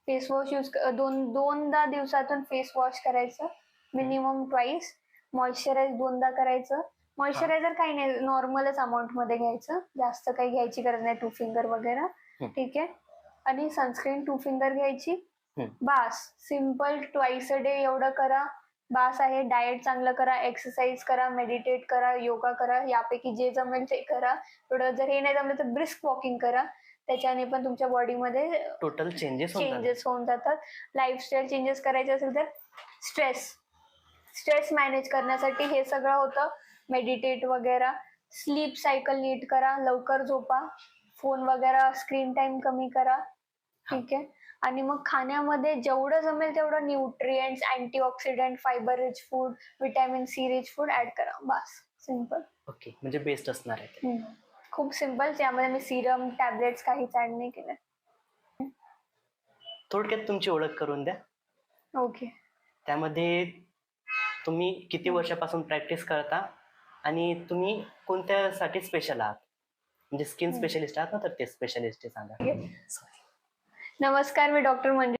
फेस वॉश यूज दोनदा दिवसातून फेस वॉश करायचं, मिनिमम ट्वाईस. मॉइश्चरायझर 2दा करायचं. मॉइश्चरायझर काही नाही, नॉर्मलच अमाऊंट मध्ये घ्यायचं, जास्त काही घ्यायची गरज नाही, 2 फिंगर वगैरे. ठीक आहे. आणि सनस्क्रीन 2 फिंगर घ्यायची. बास. सिम्पल ट्वाईस अ डे एवढं करा, बास आहे. डाएट चांगलं करा, एक्सरसाइज करा, मेडिटेट करा, योगा करा, यापैकी जे जमेल ते करा. थोडं जर हे नाही जमलं तर ब्रिस्क वॉकिंग करा, त्याच्याने पण तुमच्या बॉडीमध्ये टोटल चेंजेस होऊन जातात. लाईफस्टाईल चेंजेस करायचे असेल तर स्ट्रेस मॅनेज करण्यासाठी हे सगळं होतं. मेडिटेट वगैरे. स्लीप सायकल नीट करा, लवकर झोपा, फोन वगैरे स्क्रीन टाइम कमी करा. ठीक आहे. आणि मग खाण्यामध्ये जेवढं जमेल तेवढं nutrients, antioxidant, fibre rich food, vitamin C rich food add करा. बस. सिम्पल. ओके. म्हणजे बेस्ट असणार आहे. खूप सिम्पल. त्यामध्ये मी सिरम, टॅबलेट्स काहीच ऍड नाही केलं. थोडक्यात तुमची ओळख करून द्या. ओके. त्यामध्ये तुम्ही किती वर्षापासून प्रॅक्टिस करता आणि तुम्ही कोणत्यासाठी स्पेशल आहात, म्हणजे स्किन स्पेशलिस्ट आहात ना, तर ते स्पेशलिस्ट सांगा. नमस्कार, मी डॉक्टर मंजू